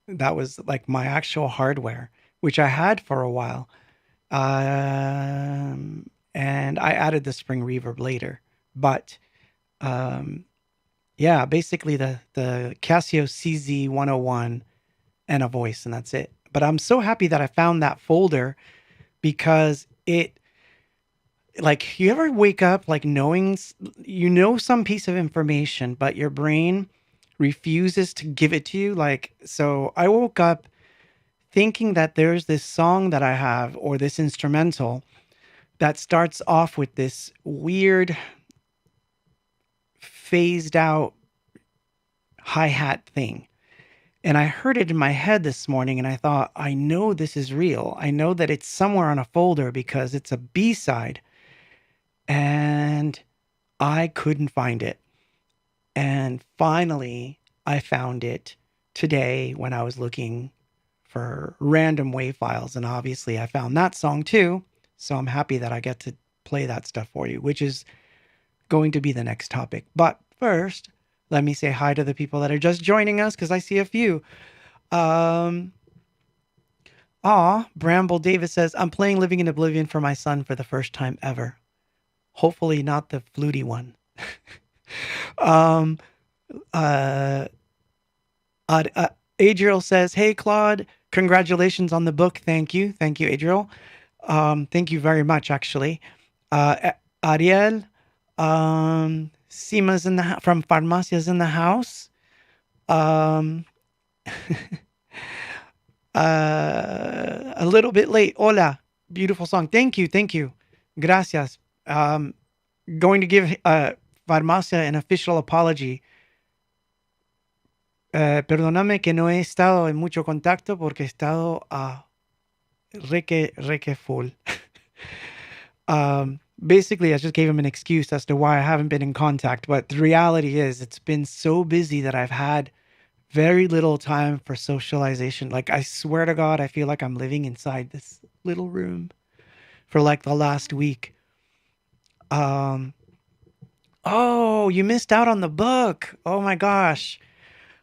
Speaker 1: That was like my actual hardware, which I had for a while. And I added the spring reverb later. But yeah, basically the Casio CZ101 and a voice, and that's it. But I'm so happy that I found that folder, because it, like, you ever wake up like knowing some piece of information, but your brain refuses to give it to you. Like, so I woke up thinking that there's this song that I have, or this instrumental, that starts off with this weird phased out hi-hat thing. And I heard it in my head this morning, and I thought, I know this is real. I know that it's somewhere on a folder because it's a B-side. And I couldn't find it. And finally, I found it today when I was looking for random WAV files. And obviously, I found that song too. So I'm happy that I get to play that stuff for you, which is going to be the next topic. But first, let me say hi to the people that are just joining us, because I see a few. Bramble Davis says, I'm playing Living in Oblivion for my son for the first time ever. Hopefully not the fluty one. Adriel says, hey, Claude, congratulations on the book. Thank you. Thank you, Adriel. Thank you very much, actually. Ariel, Sima's from Farmacia's in the house. A little bit late. Hola. Beautiful song. Thank you. Thank you. Gracias. Going to give Farmacia an official apology. Perdóname que no he estado en mucho contacto porque he estado re que full. Basically, I just gave him an excuse as to why I haven't been in contact. But the reality is, it's been so busy that I've had very little time for socialization. Like, I swear to God, I feel like I'm living inside this little room for like the last week. Oh, you missed out on the book. Oh my gosh.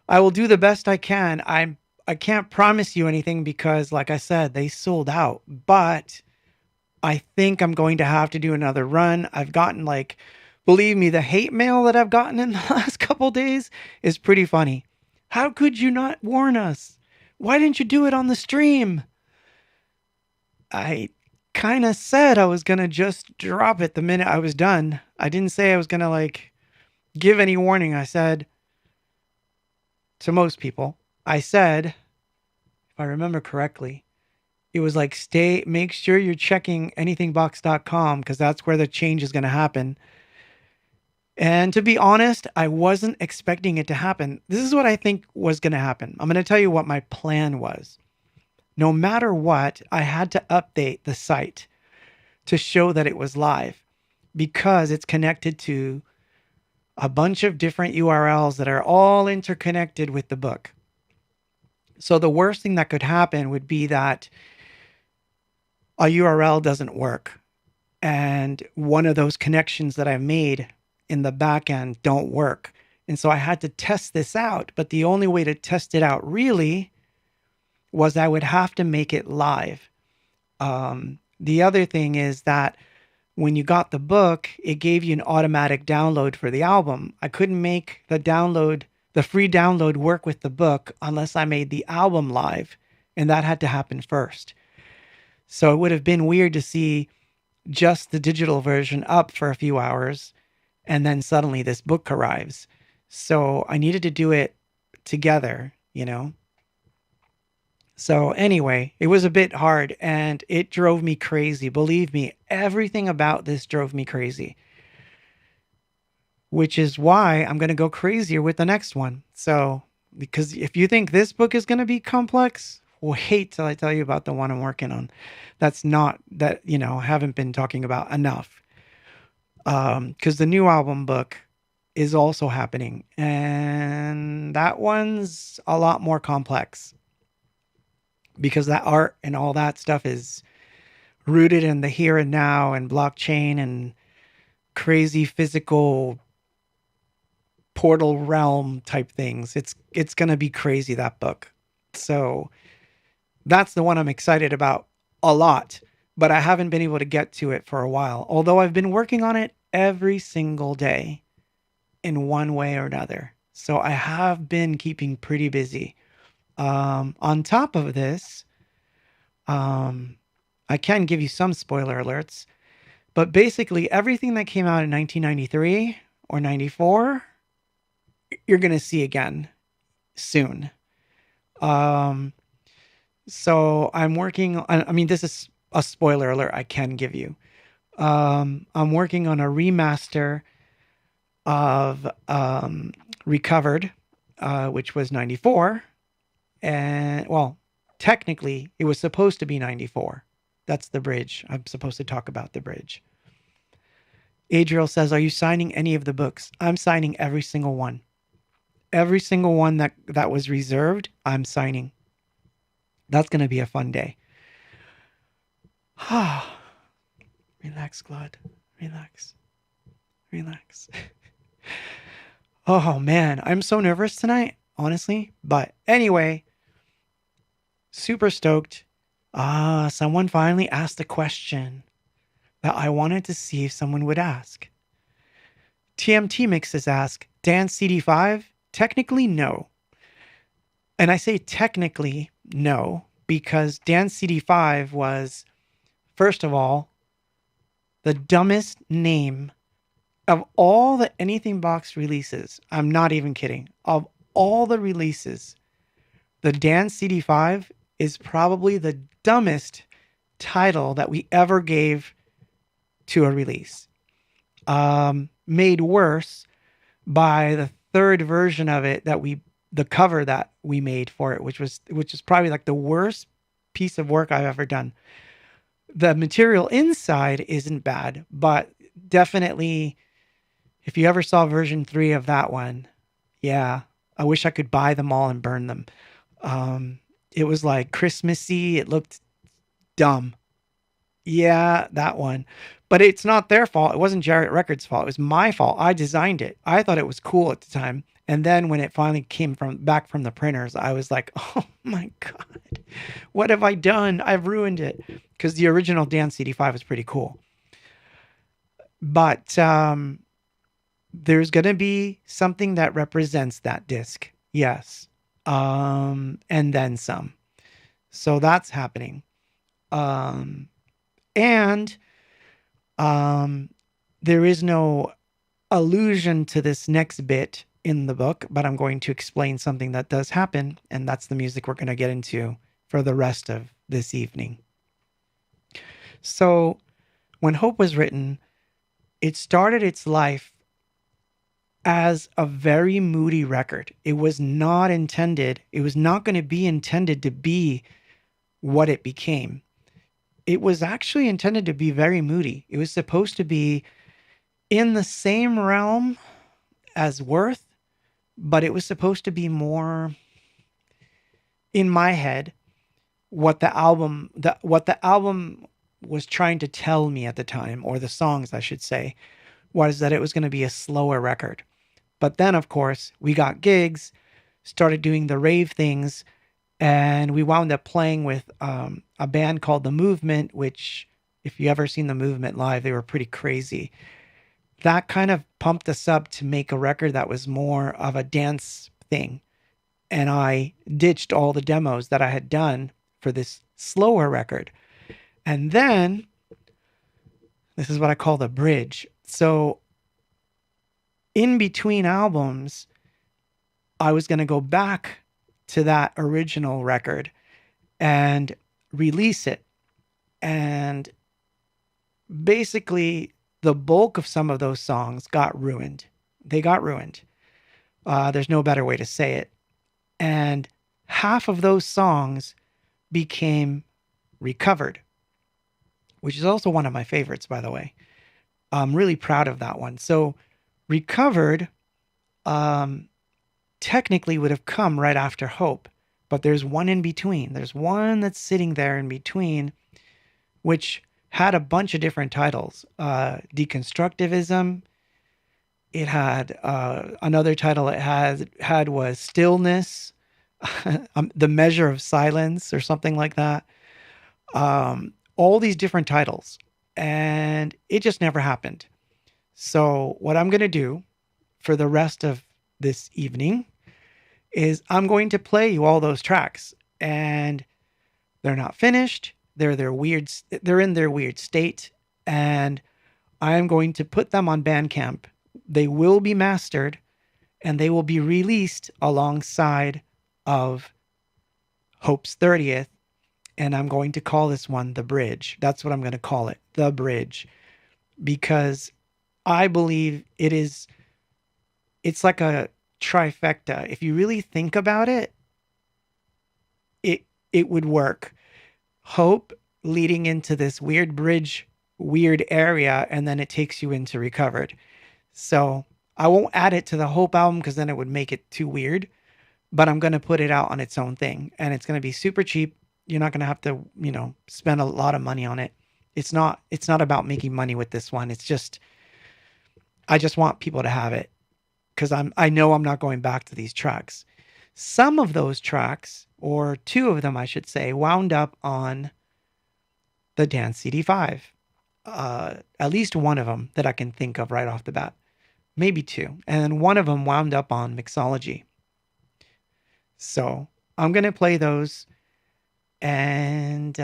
Speaker 1: I will do the best I can. I can't promise you anything because, like I said, they sold out. But I think I'm going to have to do another run. I've gotten, like, believe me, the hate mail that I've gotten in the last couple days is pretty funny. How could you not warn us? Why didn't you do it on the stream? I kind of said I was going to just drop it the minute I was done. I didn't say I was going to, like, give any warning. I said to most people, I said, if I remember correctly, it was like make sure you're checking anythingbox.com because that's where the change is going to happen. And to be honest, I wasn't expecting it to happen. This is what I think was going to happen. I'm going to tell you what my plan was. No matter what, I had to update the site to show that it was live because it's connected to a bunch of different URLs that are all interconnected with the book. So the worst thing that could happen would be that a URL doesn't work and one of those connections that I've made in the back end don't work. And so I had to test this out, but the only way to test it out really was I would have to make it live. The other thing is that when you got the book, it gave you an automatic download for the album. I couldn't make the free download work with the book unless I made the album live, and that had to happen first. So it would have been weird to see just the digital version up for a few hours and then suddenly this book arrives. So I needed to do it together, you know? So anyway, it was a bit hard and it drove me crazy. Believe me, everything about this drove me crazy, which is why I'm going to go crazier with the next one. So, because if you think this book is going to be complex, wait till I tell you about the one I'm working on. That's not that, I haven't been talking about enough. Because the new album book is also happening and that one's a lot more complex because that art and all that stuff is rooted in the here and now and blockchain and crazy physical portal realm type things. It's going to be crazy, that book. So that's the one I'm excited about a lot, but I haven't been able to get to it for a while. Although I've been working on it every single day in one way or another. So I have been keeping pretty busy. On top of this, I can give you some spoiler alerts, but basically everything that came out in 1993 or 94, you're going to see again soon. So I'm working on, this is a spoiler alert I can give you. I'm working on a remaster of Recovered, which was 94. And, well, technically, it was supposed to be 94. That's the bridge. I'm supposed to talk about the bridge. Adriel says, are you signing any of the books? I'm signing every single one. Every single one that was reserved, I'm signing. That's going to be a fun day. Relax, Claude. Relax. Relax. Oh, man. I'm so nervous tonight, honestly. But anyway, super stoked. Someone finally asked a question that I wanted to see if someone would ask. TMT Mixes ask, Dance CD5? Technically, no. And I say technically no, because Dance CD5 was, first of all, the dumbest name of all the Anything Box releases. I'm not even kidding. Of all the releases, the Dance CD5 is probably the dumbest title that we ever gave to a release. Made worse by the third version of it the cover that we made for it, which is probably like the worst piece of work I've ever done. The material inside isn't bad, but definitely if you ever saw version 3 of that one, yeah, I wish I could buy them all and burn them. It was like Christmassy. It looked dumb. Yeah, that one. But it's not their fault. It wasn't Jarrett Records' fault. It was my fault. I designed it. I thought it was cool at the time. And then when it finally came back from the printers, I was like, oh my God, what have I done? I've ruined it. Because the original Dance CD5 was pretty cool. But there's going to be something that represents that disc. Yes. And then some. So that's happening. And there is no allusion to this next bit in the book, but I'm going to explain something that does happen, and that's the music we're going to get into for the rest of this evening. So, when Hope was written, it started its life as a very moody record. It was not intended, it was not going to be intended to be what it became. It was actually intended to be very moody. It was supposed to be in the same realm as Worth, but it was supposed to be more, in my head, what the album was trying to tell me at the time, or the songs I should say, was that it was going to be a slower record. But then, of course, we got gigs, started doing the rave things, and we wound up playing with a band called The Movement, which, if you ever seen The Movement live, they were pretty crazy. That kind of pumped us up to make a record that was more of a dance thing. And I ditched all the demos that I had done for this slower record. And then, this is what I call the bridge. So, in between albums, I was going to go back to that original record and release it. And basically, the bulk of some of those songs got ruined. They got ruined. There's no better way to say it. And half of those songs became recovered, which is also one of my favorites, by the way. I'm really proud of that one. So, recovered technically would have come right after Hope, but there's one in between. There's one that's sitting there in between, which had a bunch of different titles. Deconstructivism. It had another title it had was Stillness, The Measure of Silence, or something like that. All these different titles, and it just never happened. So what I'm going to do for the rest of this evening is I'm going to play you all those tracks, and they're not finished. They're in their weird state, and I am going to put them on Bandcamp. They will be mastered, and they will be released alongside of Hope's 30th, and I'm going to call this one The Bridge. That's what I'm going to call it, The Bridge, because I believe it's like a trifecta. If you really think about it, it would work. Hope leading into this weird bridge, weird area, and then it takes you into Recovered. So I won't add it to the Hope album because then it would make it too weird, but I'm going to put it out on its own thing, and it's going to be super cheap. You're not going to have to, spend a lot of money on it. It's not about making money with this one. It's just, I just want people to have it because I know I'm not going back to these tracks. Some of those tracks, or two of them, I should say, wound up on the Dance CD5. At least one of them that I can think of right off the bat. Maybe two. And one of them wound up on Mixology. So I'm going to play those, and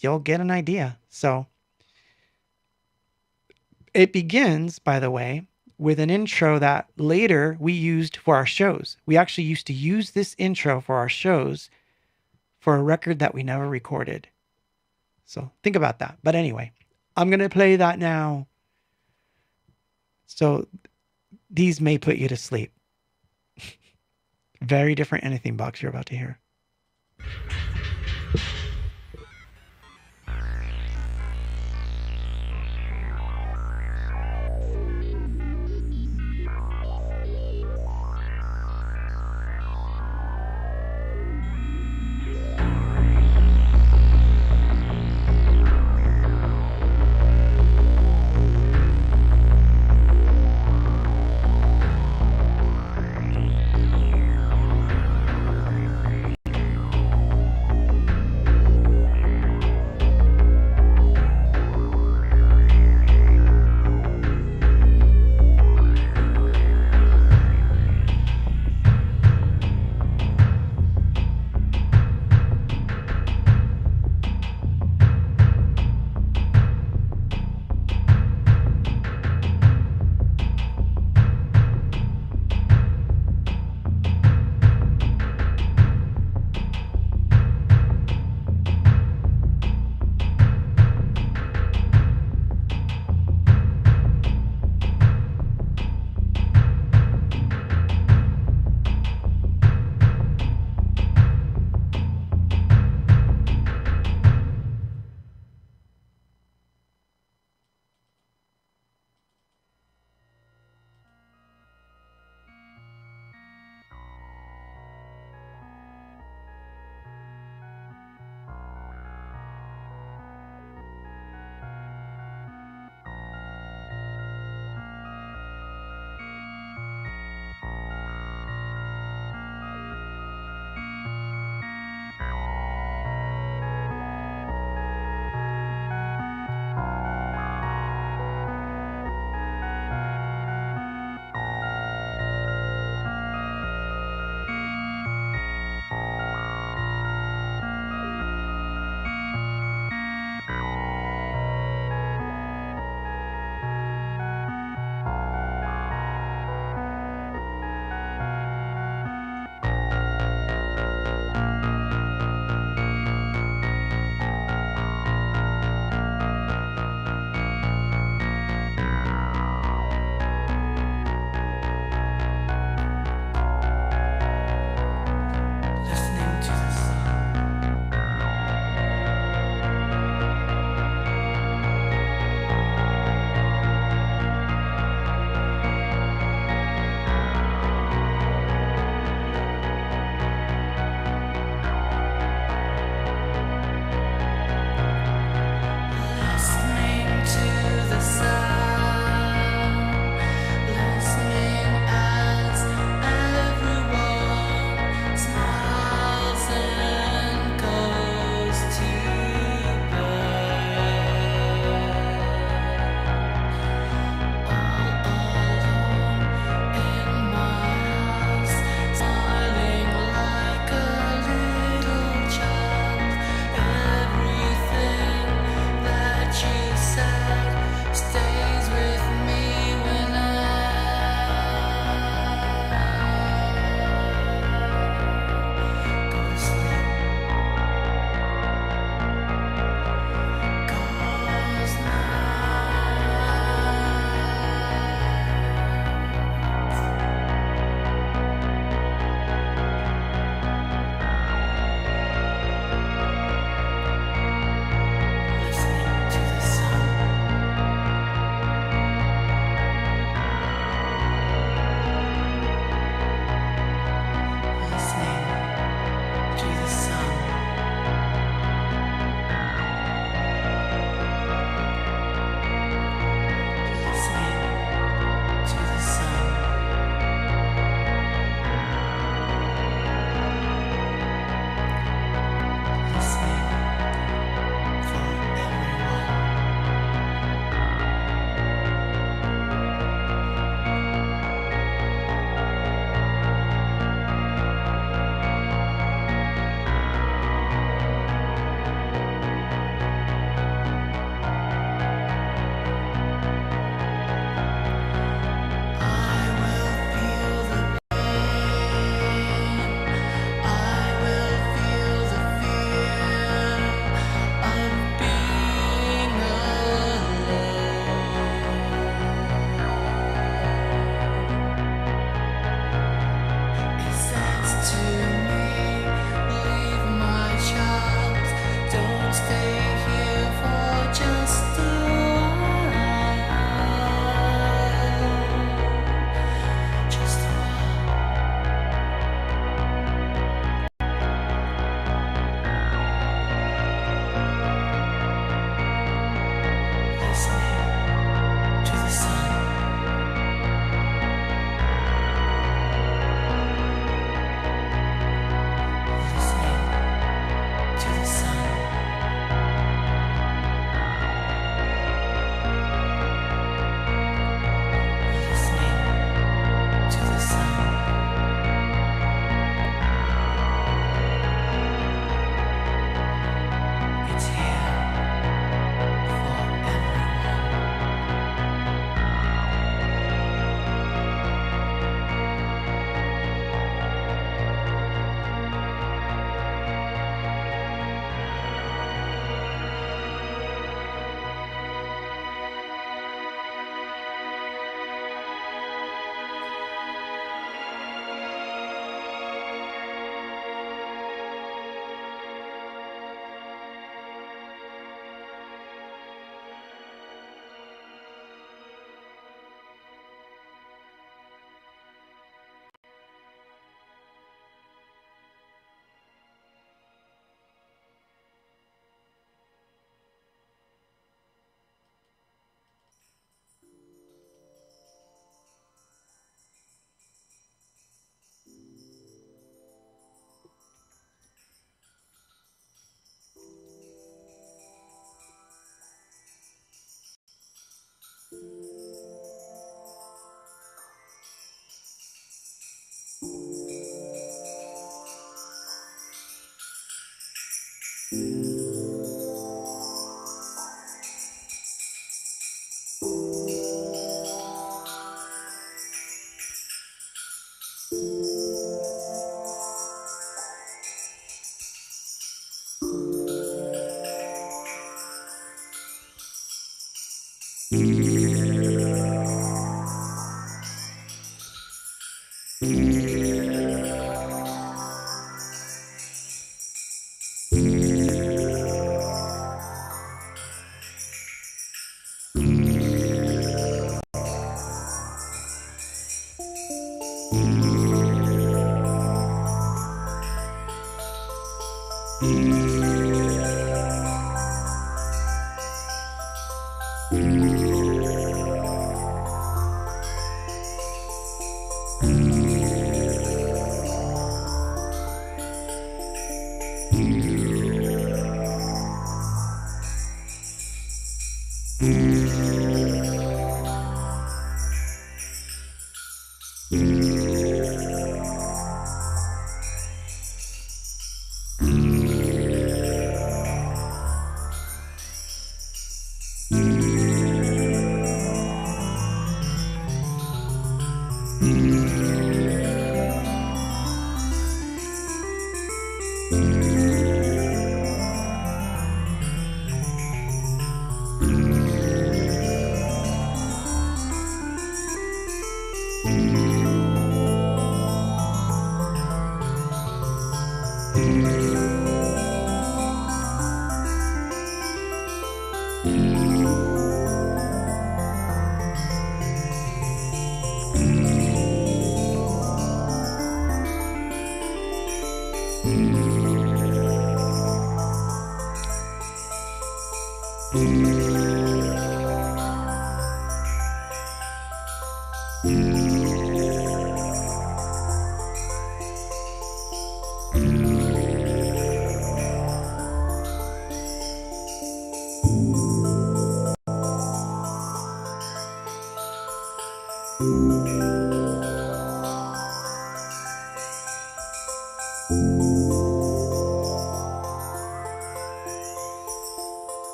Speaker 1: you'll get an idea. So it begins, by the way, with an intro that later we used for our shows. We actually used to use this intro for our shows for a record that we never recorded. So think about that. But anyway, I'm going to play that now. So these may put you to sleep. Very different Anything Box you're about to hear.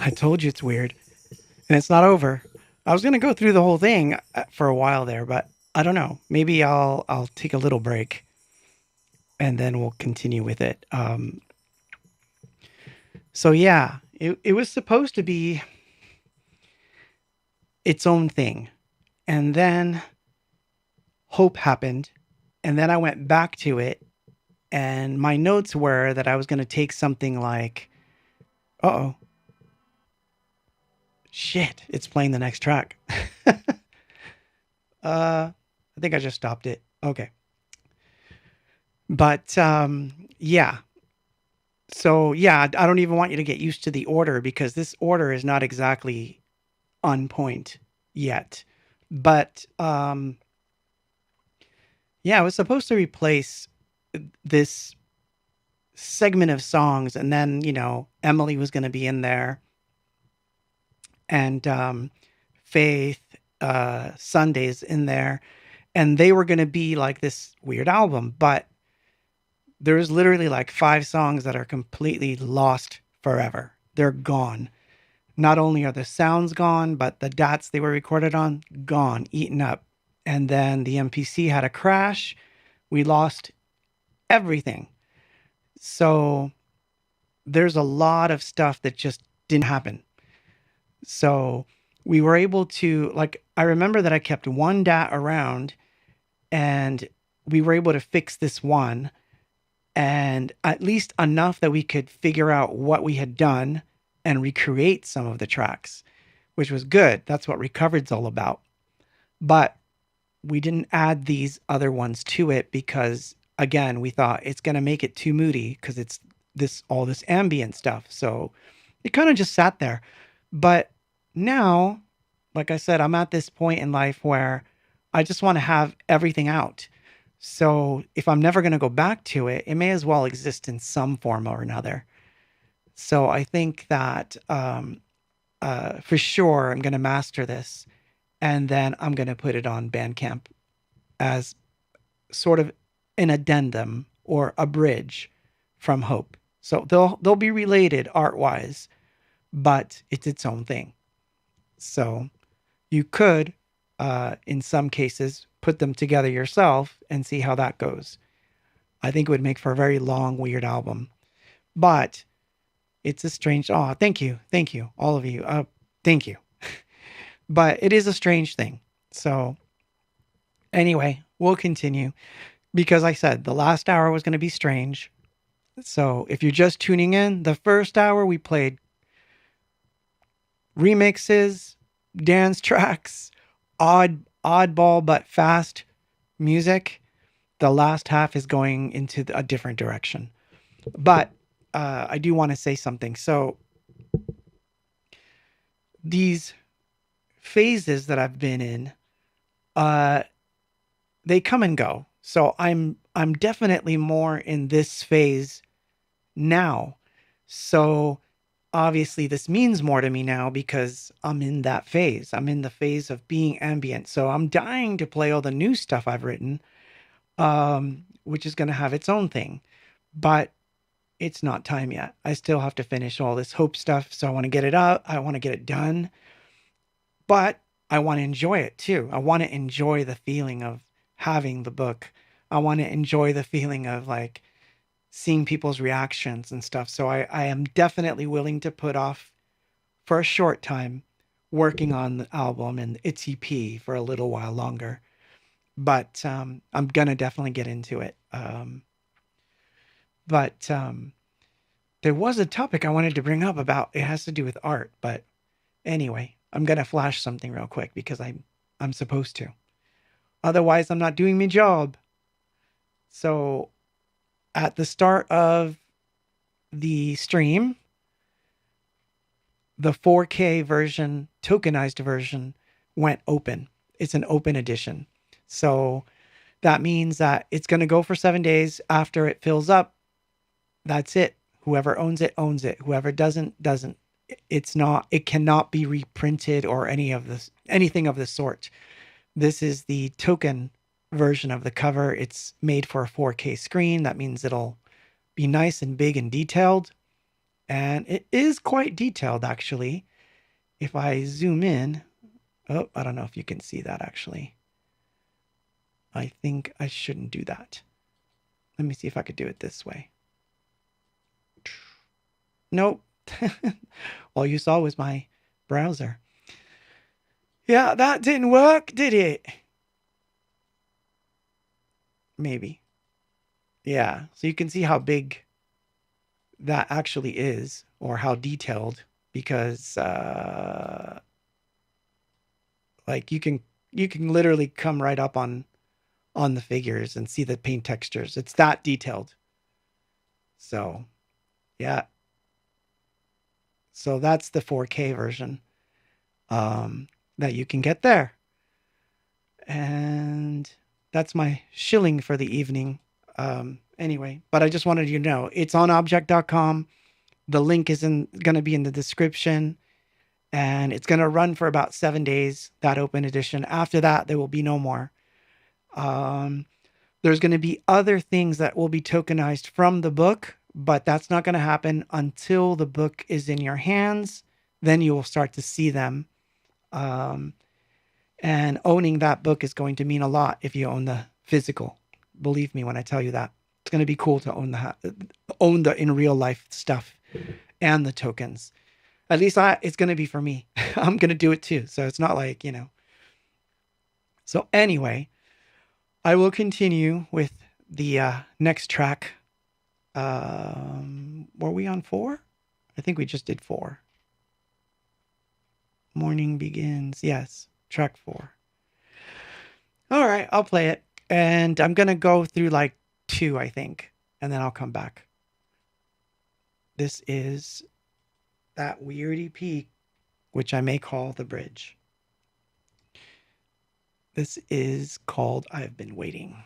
Speaker 1: I told you it's weird, and it's not over. I was gonna go through the whole thing for a while there, but I don't know. Maybe I'll take a little break, and then we'll continue with it. So yeah, it was supposed to be its own thing, and then Hope happened, and then I went back to it, and my notes were that I was gonna take something like, uh oh, shit, it's playing the next track. I think I just stopped it. Okay. But yeah. So yeah, I don't even want you to get used to the order because this order is not exactly on point yet. But yeah, it was supposed to replace this segment of songs, and then Emily was going to be in there, and Faith, Sundays in there, and they were going to be like this weird album. But there's literally like 5 songs that are completely lost forever. They're gone. Not only are the sounds gone, but the dots they were recorded on, gone, eaten up. And then the MPC had a crash. We lost everything. So there's a lot of stuff that just didn't happen. So we were able to, like, I remember that I kept one DAT around, and we were able to fix this one, and at least enough that we could figure out what we had done and recreate some of the tracks, which was good. That's what Recovered's all about. But we didn't add these other ones to it because, again, we thought it's going to make it too moody because it's all this ambient stuff. So it kind of just sat there. But now, like I said, I'm at this point in life where I just want to have everything out. So if I'm never going to go back to it, it may as well exist in some form or another. So I think that for sure I'm going to master this, and then I'm going to put it on Bandcamp as sort of an addendum or a bridge from Hope. So they'll be related art wise, but it's its own thing. So you could, in some cases, put them together yourself and see how that goes. I think it would make for a very long, weird album. But it's a strange. Oh, thank you, all of you. Thank you. But it is a strange thing. So anyway, we'll continue because I said the last hour was going to be strange. So if you're just tuning in, the first hour we played remixes, dance tracks, oddball but fast music. The last half is going into a different direction. But I do want to say something. So these phases that I've been in, they come and go. So I'm definitely more in this phase now. So obviously this means more to me now because I'm in that phase. I'm in the phase of being ambient. So I'm dying to play all the new stuff I've written, which is going to have its own thing. But it's not time yet. I still have to finish all this Hope stuff. So I want to get it out. I want to get it done. But I want to enjoy it too. I want to enjoy the feeling of having the book. I want to enjoy the feeling of like seeing people's reactions and stuff. So I am definitely willing to put off for a short time working on the album and its EP for a little while longer. But I'm going to definitely get into it. But there was a topic I wanted to bring up about, it has to do with art. But anyway, I'm going to flash something real quick because I'm supposed to. Otherwise, I'm not doing my job. So at the start of the stream, the 4K version, tokenized version, went open. It's an open edition. So that means that it's going to go for 7 days. After it fills up, that's it. Whoever owns it, owns it. Whoever doesn't, doesn't. It cannot be reprinted or anything of the sort. This is the token version of the cover. It's made for a 4K screen. That means it'll be nice and big and detailed. And it is quite detailed, actually. If I zoom in, oh, I don't know if you can see that, actually. I think I shouldn't do that. Let me see if I could do it this way. Nope. All you saw was my browser. Yeah, that didn't work, did it? Maybe. Yeah, so you can see how big that actually is, or how detailed, because like you can literally come right up on the figures and see the paint textures. It's that detailed. So, yeah. So that's the 4K version that you can get there. And that's my shilling for the evening. Anyway, but I just wanted you to know it's on object.com. The link is going to be in the description, and it's going to run for about 7 days, that open edition. After that, there will be no more. Um, there's going to be other things that will be tokenized from the book, but that's not going to happen until the book is in your hands. Then you will start to see them. Um, and owning that book is going to mean a lot if you own the physical. Believe me when I tell you that. It's going to be cool to own the in real life stuff and the tokens. At least it's going to be for me. I'm going to do it too. So it's not like, you know. So anyway, I will continue with the next track. Were we on 4? I think we just did 4. Morning begins. Yes, track 4. All right, I'll play it. And I'm going to go through like 2, I think. And then I'll come back. This is that weird EP, which I may call The Bridge. This is called I've Been Waiting.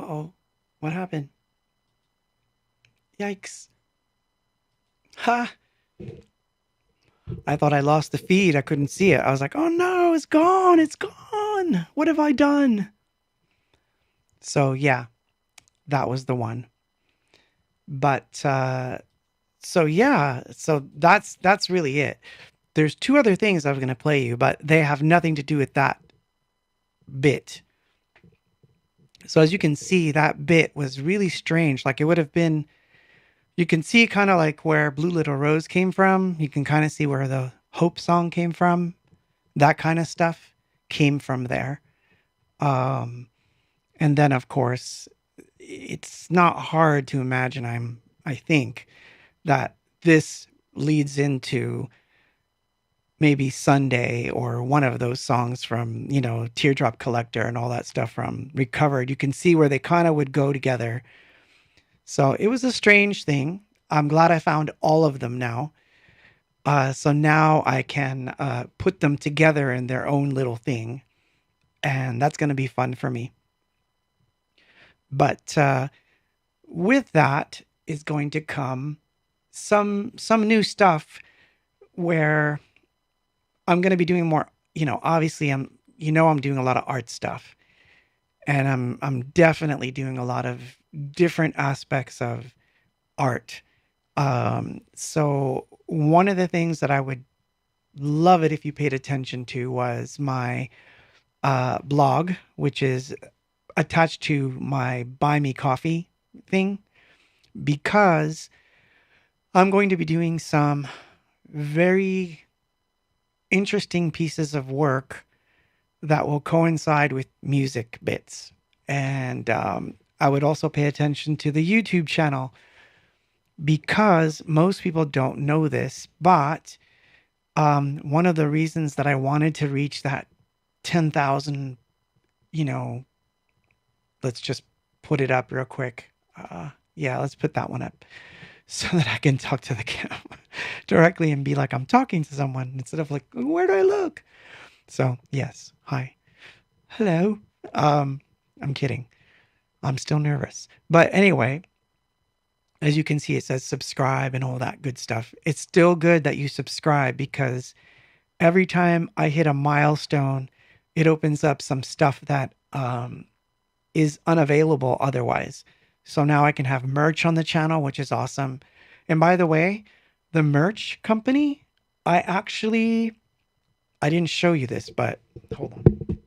Speaker 1: Uh-oh. What happened? Yikes. Ha! I thought I lost the feed. I couldn't see it. I was like, oh no, it's gone. It's gone. What have I done? So yeah, that was the one. But so yeah, so that's really it. There's two other things I was going to play you, but they have nothing to do with that bit. So as you can see, that bit was really strange. Like it would have been, you can see kind of like where Blue Little Rose came from. You can kind of see where the Hope song came from. That kind of stuff came from there. Um, and then of course, it's not hard to imagine. I think that this leads into maybe Sunday or one of those songs from, Teardrop Collector and all that stuff from Recovered. You can see where they kind of would go together. So it was a strange thing. I'm glad I found all of them now. So now I can put them together in their own little thing. And that's going to be fun for me. But with that is going to come some new stuff where I'm going to be doing more, obviously I'm doing a lot of art stuff, and I'm definitely doing a lot of different aspects of art. So one of the things that I would love it if you paid attention to was my blog, which is attached to my Buy Me Coffee thing, because I'm going to be doing some very interesting pieces of work that will coincide with music bits. And I would also pay attention to the YouTube channel, because most people don't know this, but one of the reasons that I wanted to reach that 10,000, let's just put it up real quick. Yeah, let's put that one up so that I can talk to the camera directly and be like I'm talking to someone instead of like, where do I look? So yes, hi, hello. I'm kidding. I'm still nervous, but anyway, as you can see, it says subscribe and all that good stuff. It's still good that you subscribe, because every time I hit a milestone, it opens up some stuff that is unavailable otherwise. So now I can have merch on the channel, which is awesome. And by the way, the merch company, I didn't show you this, but hold on.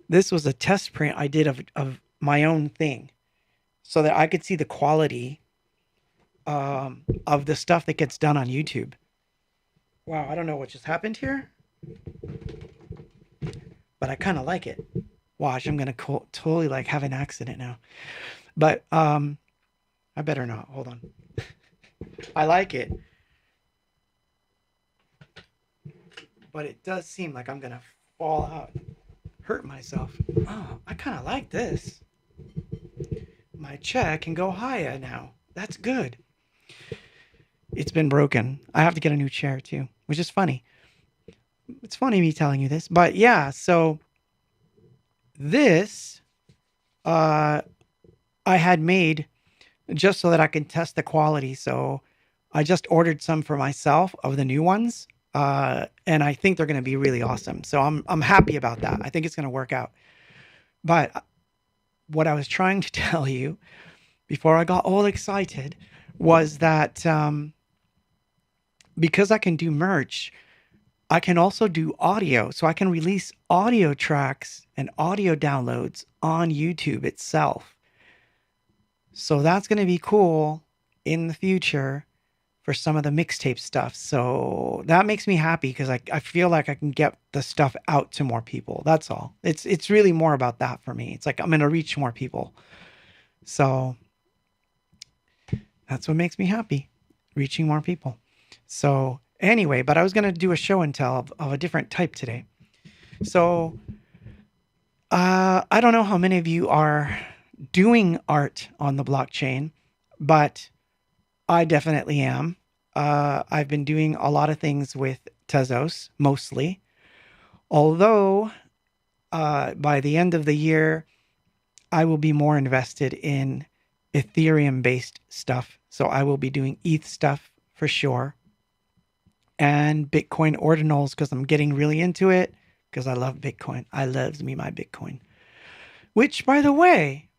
Speaker 1: This was a test print I did of my own thing, so that I could see the quality of the stuff that gets done on YouTube. Wow, I don't know what just happened here, but I kind of like it. Watch, I'm gonna totally like have an accident now, but I better not. Hold on. I like it, but it does seem like I'm gonna fall out, hurt myself. Oh, I kind of like this. My chair can go higher now. That's good. It's been broken. I have to get a new chair too, which is funny. It's funny me telling you this, but yeah. So this, I had made just so that I can test the quality. So I just ordered some for myself of the new ones, and I think they're going to be really awesome. So I'm happy about that. I think it's going to work out. But what I was trying to tell you before I got all excited was that because I can do merch, I can also do audio. So I can release audio tracks and audio downloads on YouTube itself. So that's going to be cool in the future for some of the mixtape stuff. So that makes me happy, because I feel like I can get the stuff out to more people. That's all. It's really more about that for me. It's like I'm going to reach more people. So that's what makes me happy, reaching more people. So anyway, but I was going to do a show and tell of a different type today. So I don't know how many of you are doing art on the blockchain, but I definitely am. I've been doing a lot of things with Tezos, mostly. Although by the end of the year, I will be more invested in Ethereum based stuff. So I will be doing ETH stuff for sure. And Bitcoin ordinals because I'm getting really into it because I love Bitcoin. I loves me my Bitcoin. Which by the way,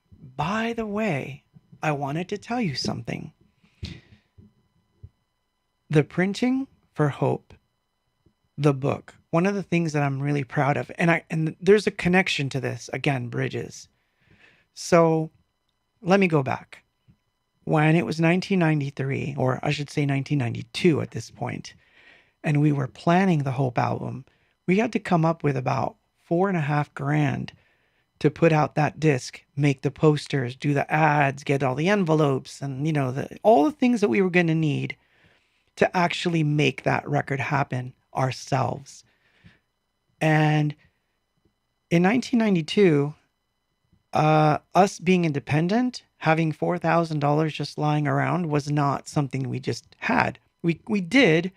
Speaker 1: I wanted to tell you something. The Printing for Hope, the book, one of the things that I'm really proud of, and there's a connection to this, again, bridges. So let me go back. When it was 1993, or I should say 1992 at this point, and we were planning the Hope album, we had to come up with about $4,500 to put out that disc, make the posters, do the ads, get all the envelopes, and all the things that we were going to need to actually make that record happen ourselves. And in 1992, us being independent, having $4,000 just lying around was not something we just had. We did,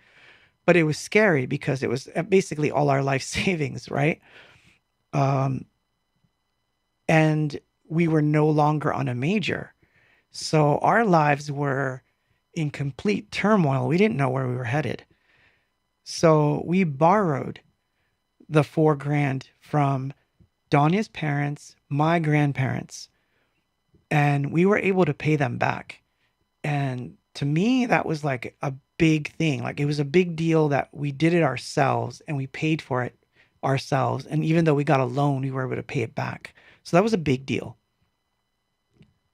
Speaker 1: but it was scary because it was basically all our life savings, right? And we were no longer on a major. So our lives were in complete turmoil. We didn't know where we were headed. So we borrowed the $4,000 from Donya's parents, my grandparents, and we were able to pay them back. And to me, that was like a big thing. Like, it was a big deal that we did it ourselves and we paid for it ourselves. And even though we got a loan, we were able to pay it back. So that was a big deal.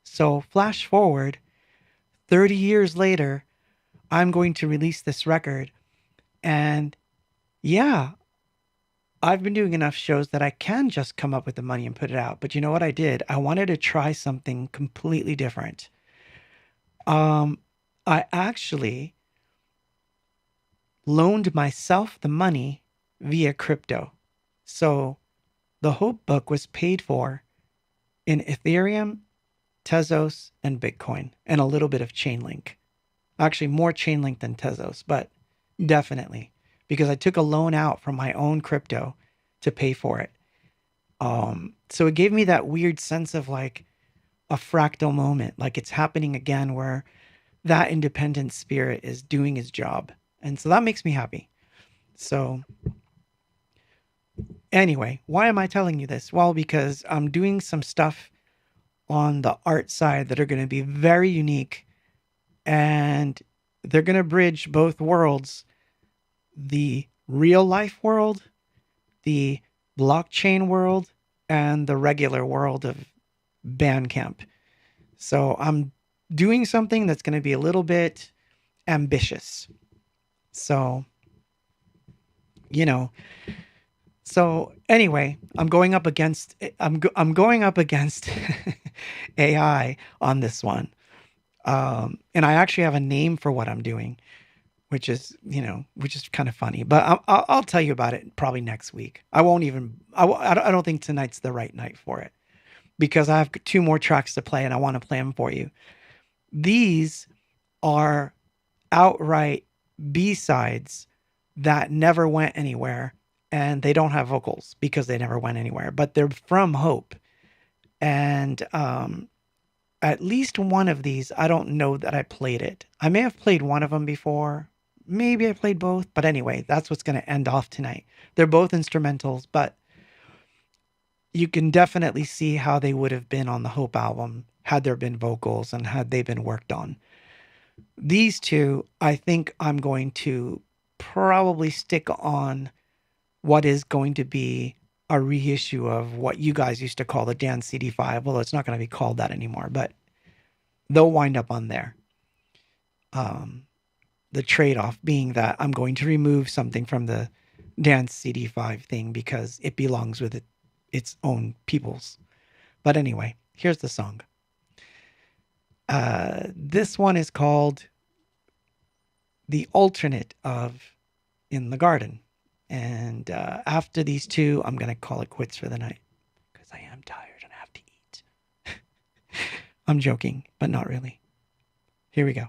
Speaker 1: So flash forward 30 years later, I'm going to release this record. And yeah, I've been doing enough shows that I can just come up with the money and put it out. But you know what I did? I wanted to try something completely different. I actually loaned myself the money via crypto. So the Hope book was paid for in Ethereum, Tezos, and Bitcoin, and a little bit of Chainlink. Actually, more Chainlink than Tezos, but definitely, because I took a loan out from my own crypto to pay for it. So it gave me that weird sense of like a fractal moment, like it's happening again, where that independent spirit is doing its job. And so that makes me happy. So anyway, why am I telling you this? Well, because I'm doing some stuff on the art side that are going to be very unique, and they're going to bridge both worlds, the real life world, the blockchain world, and the regular world of Bandcamp. So I'm doing something that's going to be a little bit ambitious. So, so anyway, I'm going up against AI on this one. And I actually have a name for what I'm doing, which is kind of funny, but I'll tell you about it probably next week. I don't think tonight's the right night for it, because I have 2 more tracks to play and I want to play them for you. These are outright B-sides that never went anywhere, and they don't have vocals because they never went anywhere, but they're from Hope. And at least one of these, I don't know that I played it. I may have played one of them before. Maybe I played both. But anyway, that's what's going to end off tonight. They're both instrumentals, but you can definitely see how they would have been on the Hope album had there been vocals and had they been worked on. These 2, I think I'm going to probably stick on what is going to be a reissue of what you guys used to call the Dance CD5. Well, it's not going to be called that anymore, but they'll wind up on there. The trade-off being that I'm going to remove something from the Dance CD5 thing because it belongs with its own peoples. But anyway, here's the song. This one is called The Alternate of In the Garden. And after these 2, I'm going to call it quits for the night because I am tired and I have to eat. I'm joking, but not really. Here we go.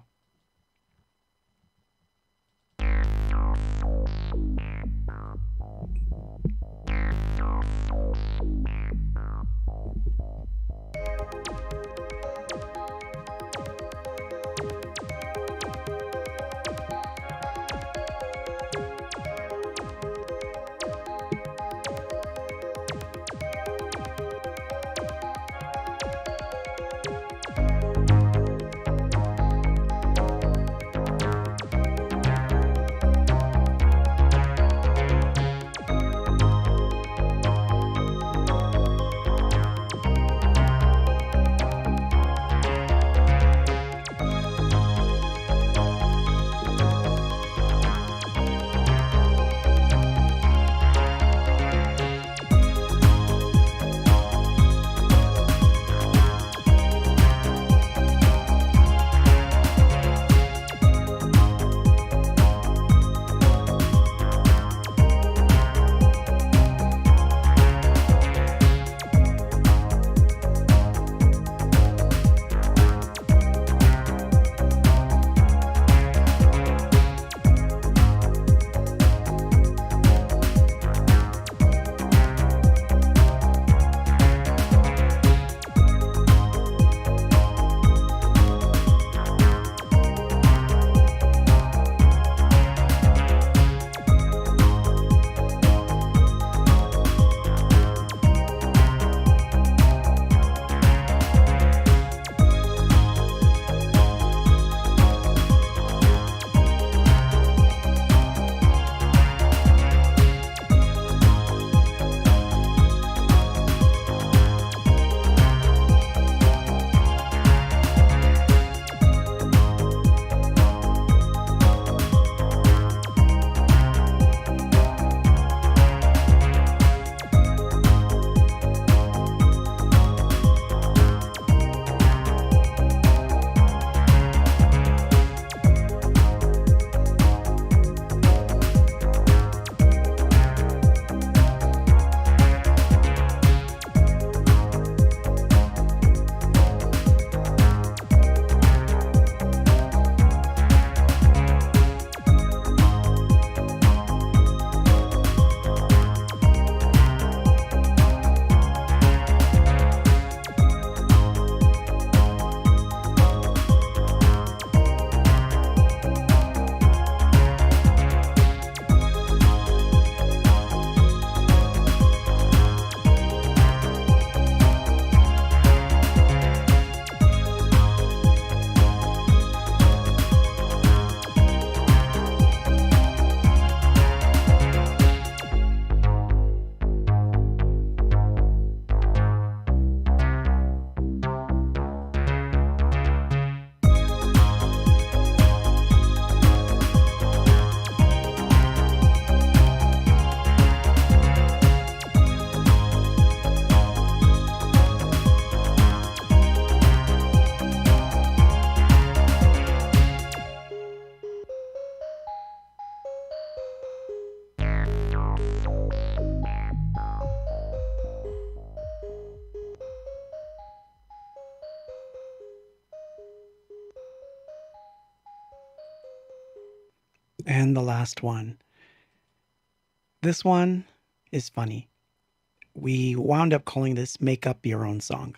Speaker 1: And the last one. This one is funny. We wound up calling this Make Up Your Own Song.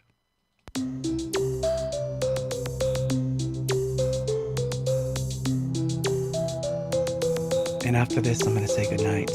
Speaker 1: And after this, I'm going to say goodnight.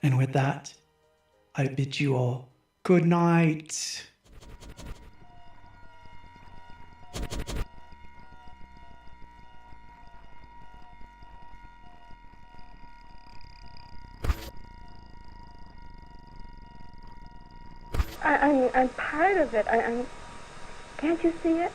Speaker 1: And with that, I bid you all good night.
Speaker 3: I'm part of it. Can't you see it?